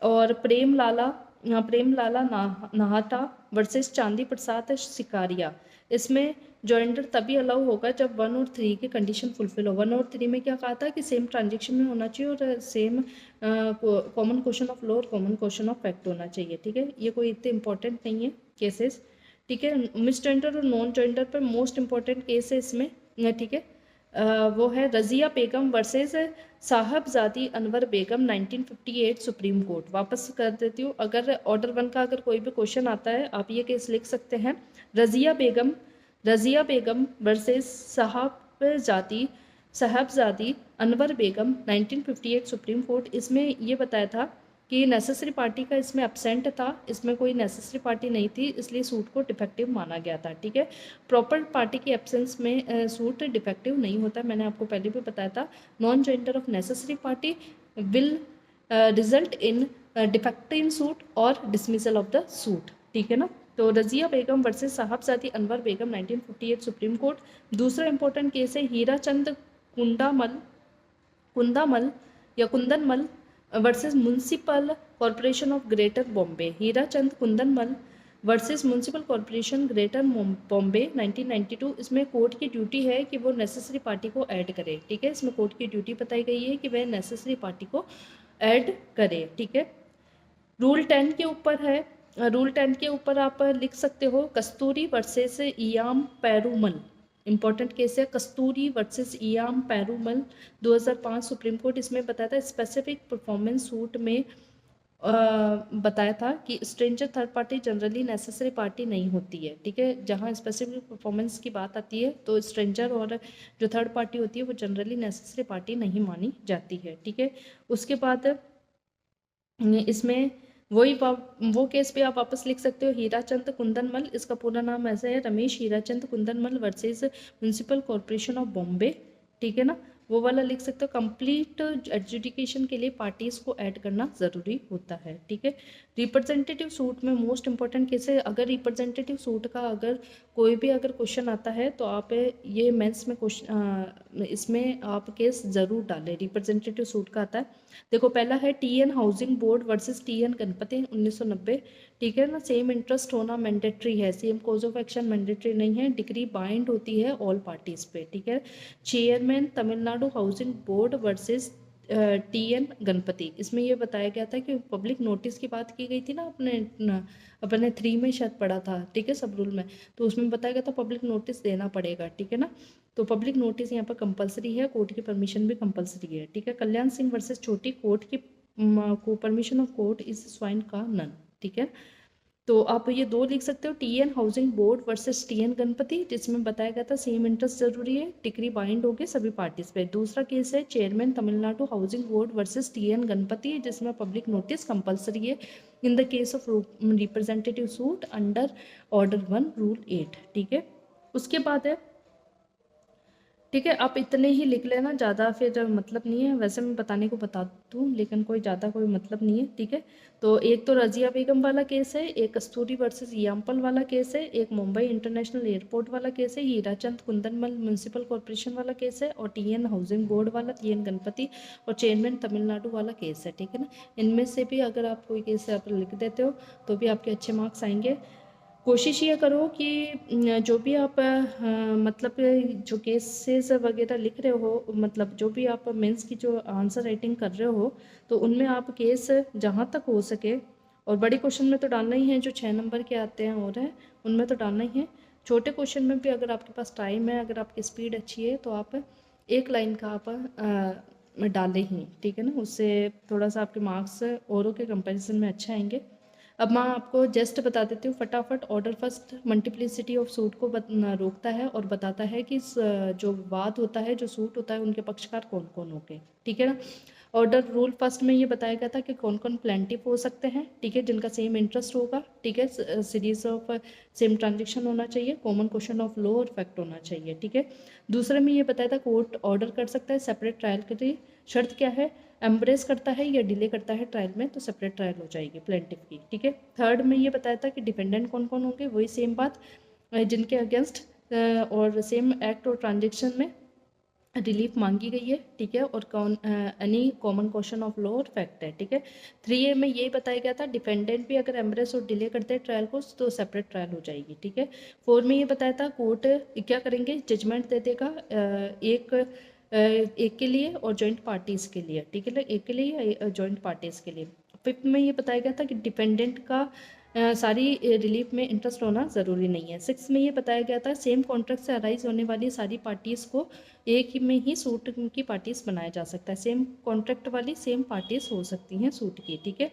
A: और प्रेम लाला नाहटा वर्सेस चांदी प्रसाद सिकारिया. इसमें जॉइंडर तभी अलाउ होगा जब 1 और 3 की कंडीशन फुलफिल हो. 1 और 3 में क्या कहा था कि सेम ट्रांजेक्शन में होना चाहिए और same common question of law और कॉमन क्वेश्चन ऑफ फैक्ट होना चाहिए. ठीक है. ये कोई इतने इंपॉर्टेंट नहीं है केसेस. ठीक है. मिस जेंडर और नॉन जेंडर पर मोस्ट इंपॉर्टेंट केस है इसमें. ठीक है. वो है रज़िया बेगम वर्सेस साहबजादी अनवर बेगम 1958 सुप्रीम कोर्ट. वापस कर देती हूँ, अगर ऑर्डर 1 का अगर कोई भी क्वेश्चन आता है आप ये केस लिख सकते हैं. रज़िया बेगम वर्सेस साहबजादी अनवर बेगम 1958 सुप्रीम कोर्ट. इसमें ये बताया था कि नेसेसरी पार्टी का इसमें एब्सेंट था. इसमें कोई नेसेसरी पार्टी नहीं थी, इसलिए सूट को डिफेक्टिव माना गया था. ठीक है. प्रॉपर पार्टी की एब्सेंस में सूट डिफेक्टिव नहीं होता. मैंने आपको पहले भी बताया था. Non gender of necessary party will result in defect in suit और डिसमिसल ऑफ द सूट. ठीक है ना. तो रज़िया बेगम वर्सेस साहबजादी अनवर बेगम 1958 सुप्रीम कोर्ट. दूसरा इंपॉर्टेंट केस है हीराचंद कुंदामल या Kundanmal versus municipal corporation of greater Bombay. Hirachand Kundanmal versus municipal corporation greater Bombay 1992. इसमें कोर्ट की ड्यूटी है कि वो नेसेसरी पार्टी को ऐड करे. ठीक है. इसमें कोर्ट की ड्यूटी बताई गई है कि वह नेसेसरी पार्टी को ऐड करे. ठीक है. रूल 10 के ऊपर है रूल 10 के ऊपर आप लिख सकते हो कस्तूरी वर्सेस इयाम पेरुमल। इंपॉर्टेंट केस है कस्तूरी वर्सेस इयाम पेरुमल 2005 सुप्रीम कोर्ट। इसमें बताया था स्पेसिफिक परफॉर्मेंस सूट में बताया था कि stranger third party generally necessary party नहीं होती है। ठीक है, जहाँ स्पेसिफिक परफॉर्मेंस की बात आती है तो स्ट्रेंजर और जो थर्ड पार्टी होती है वो जनरली नेसेसरी पार्टी नहीं मानी जाती है। ठीक है, उसके बाद इसमें वो केस पे आप वापस लिख सकते हो हीराचंद कुंदनमल। इसका पूरा नाम ऐसा है Ramesh Hirachand Kundanmal versus municipal corporation of Bombay. ठीक है ना, वो वाला लिख सकते हो। कंप्लीट एडजुडिकेशन के लिए पार्टीज को ऐड करना ज़रूरी होता है। ठीक है, रिप्रेजेंटेटिव सूट में मोस्ट इंपॉर्टेंट केस है। अगर रिप्रेजेंटेटिव सूट का अगर कोई भी अगर क्वेश्चन आता है तो आप ये मेंस में क्वेश्चन इसमें आप केस ज़रूर डालें। रिप्रेजेंटेटिव सूट का आता है, देखो पहला है TN housing board versus TN Ganapathi 1990। ठीक है ना, सेम इंटरेस्ट होना मैंडेटरी है, same cause of action mandatory नहीं है, डिग्री बाइंड होती है ऑल पार्टीज पे। ठीक है, chairman Tamil Nadu housing board versus TN Ganpati. इसमें ये बताया गया था कि पब्लिक नोटिस की बात की गई थी ना, अपने 3 में शायद पढ़ा था। ठीक है, सब रूल में, तो उसमें बताया गया था पब्लिक नोटिस देना पड़ेगा। ठीक है ना, तो पब्लिक नोटिस यहाँ पर कंपलसरी है, कोर्ट की परमिशन भी कंपलसरी है। ठीक है, कल्याण सिंह वर्सेस छोटी, कोर्ट की को permission of court is swine का नन। ठीक है, तो आप ये 2 लिख सकते हो, TN housing board versus TN Ganpati, जिसमें बताया गया था सेम इंटरेस्ट जरूरी है, डिग्री बाइंड हो गए सभी पार्टीज पे। दूसरा केस है chairman Tamil Nadu housing board versus TN Ganpati, जिसमें पब्लिक नोटिस कंपलसरी है in the case of representative suit under order 1 rule 8। ठीक है, उसके बाद है, ठीक है, आप इतने ही लिख लेना, ज़्यादा फिर मतलब नहीं है। वैसे मैं बताने को बता दूँ लेकिन कोई ज़्यादा कोई मतलब नहीं है। ठीक है, तो एक तो रजिया बेगम वाला केस है, एक कस्तूरी वर्सेस याम्पल वाला केस है, एक मुंबई इंटरनेशनल एयरपोर्ट वाला केस है, हीराचंद कुंदनमल म्यूनसिपल कॉर्पोरेशन वाला केस है, और टीएन हाउसिंग बोर्ड वाला, टीएन गणपति और चेयरमैन तमिलनाडु वाला केस है। ठीक है ना, इनमें से भी अगर आप कोई केस आप लिख देते हो तो भी आपके अच्छे मार्क्स आएंगे। कोशिश ये करो कि जो भी आप मतलब जो केसेस वगैरह लिख रहे हो, मतलब जो भी आप मेंस की जो आंसर राइटिंग कर रहे हो, तो उनमें आप केस जहाँ तक हो सके, और बड़े क्वेश्चन में तो डालना ही है, जो 6 नंबर के आते हैं और है उनमें तो डालना ही है। छोटे क्वेश्चन में भी अगर आपके पास टाइम है, अगर आपकी स्पीड अच्छी है, तो आप एक लाइन का आप डालें ही। ठीक है ना, उससे थोड़ा सा आपके मार्क्स औरों के कंपेरिजन में अच्छा आएंगे। अब मैं आपको जस्ट बता देती हूँ फटाफट। Order first multiplicity of suit को रोकता है और बताता है कि जो वाद होता है, जो सूट होता है, उनके पक्षकार कौन कौन होंगे। ठीक है ना, ऑर्डर रूल फर्स्ट में ये बताया गया था कि कौन कौन प्लेंटिफ हो सकते हैं। ठीक है, जिनका सेम इंटरेस्ट होगा। ठीक है, सीरीज ऑफ सेम ट्रांजेक्शन होना चाहिए, कॉमन क्वेश्चन ऑफ लॉ और फैक्ट होना चाहिए। ठीक है, दूसरे में ये बताया था कोर्ट ऑर्डर कर सकता है सेपरेट ट्रायल के लिए। शर्त क्या है, एम्ब्रेस करता है या डिले करता है ट्रायल में, तो सेपरेट ट्रायल हो जाएगी प्लेंटिफ की। ठीक है, थर्ड में ये बताया था कि डिपेंडेंट कौन कौन होंगे, वही सेम बात, जिनके अगेंस्ट और सेम एक्ट और ट्रांजेक्शन में रिलीफ मांगी गई है। ठीक है, और कौन any common question of law और फैक्ट है। ठीक है, 3A में ये बताया गया था डिपेंडेंट भी अगर एम्ब्रेस और डिले करते हैं ट्रायल को तो सेपरेट ट्रायल हो जाएगी। ठीक है, 4 में ये बताया था कोर्ट क्या करेंगे, जजमेंट दे देगा एक के लिए और जॉइंट पार्टीज़ के लिए। ठीक है ना, एक के लिए या जॉइंट पार्टीज़ के लिए। 5th में ये बताया गया था कि डिपेंडेंट का सारी रिलीफ में इंटरेस्ट होना ज़रूरी नहीं है। 6th में ये बताया गया था सेम कॉन्ट्रैक्ट से अराइज होने वाली सारी पार्टीज़ को एक ही में ही सूट की पार्टीज़ बनाया जा सकता है। सेम कॉन्ट्रैक्ट वाली सेम पार्टीज़ हो सकती हैं सूट की। ठीक है,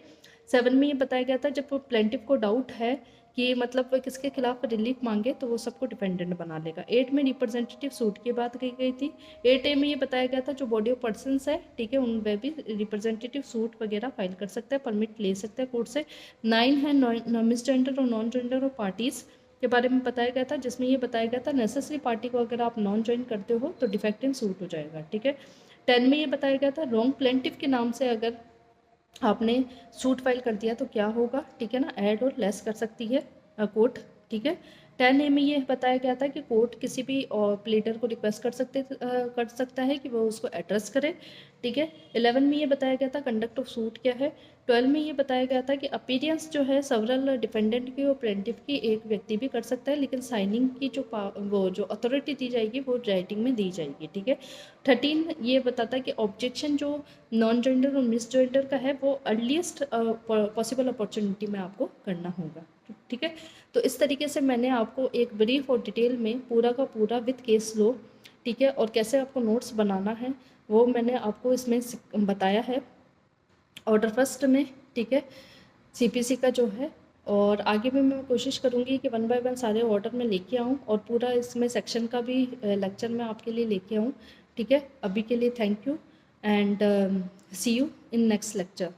A: 7 में ये बताया गया था जब प्लेंटिफ को डाउट है कि मतलब वो किसके खिलाफ रिलीफ मांगे तो वो सबको डिपेंडेंट बना लेगा। 8 में रिप्रेजेंटेटिव सूट की बात कही गई थी। 8A में ये बताया गया था जो बॉडी ऑफ पर्सनस है, ठीक है, उनमें भी रिप्रेजेंटेटिव सूट वगैरह फाइल कर सकता है, परमिट ले सकता है कोर्ट से। 9 है मिस जेंडर और नॉन जेंडर और पार्टीज़ के बारे में बताया गया था, जिसमें ये बताया गया था नेसेसरी पार्टी को अगर आप नॉन ज्वाइन करते हो तो डिफेक्टिव सूट हो जाएगा। ठीक है, 10 में ये बताया गया था रॉन्ग प्लेंटिफ के नाम से अगर आपने सूट फाइल कर दिया तो क्या होगा। ठीक है ना, ऐड और लेस कर सकती है कोर्ट। ठीक है, 10A में ये बताया गया था कि कोर्ट किसी भी प्लीडर को रिक्वेस्ट कर सकता है कि वो उसको एड्रेस करे, ठीक है। 11 में ये बताया गया था कंडक्ट ऑफ सूट क्या है। 12 में ये बताया गया था कि अपीयरेंस जो है सेवरल डिफेंडेंट की और प्लेंटिफ की एक व्यक्ति भी कर सकता है, लेकिन साइनिंग की वो जो अथॉरिटी दी जाएगी वो राइटिंग में दी जाएगी, ठीक है। 13 ये बताता है कि ऑब्जेक्शन जो non joinder or miss gender का है वो अर्लीस्ट पॉसिबल अपॉर्चुनिटी में आपको करना होगा, ठीक है। तो इस तरीके से मैंने आपको एक ब्रीफ और डिटेल में पूरा का पूरा विद केस लो, ठीक है, और कैसे आपको नोट्स बनाना है वो मैंने आपको इसमें बताया है ऑर्डर फर्स्ट में, ठीक है, सीपीसी का जो है। और आगे भी मैं कोशिश करूँगी कि 1 बाय 1 सारे ऑर्डर में लेके आऊँ और पूरा इसमें सेक्शन का भी लेक्चर मैं आपके लिए लेके आऊँ, ठीक है। अभी के लिए thank you and see you in next lecture.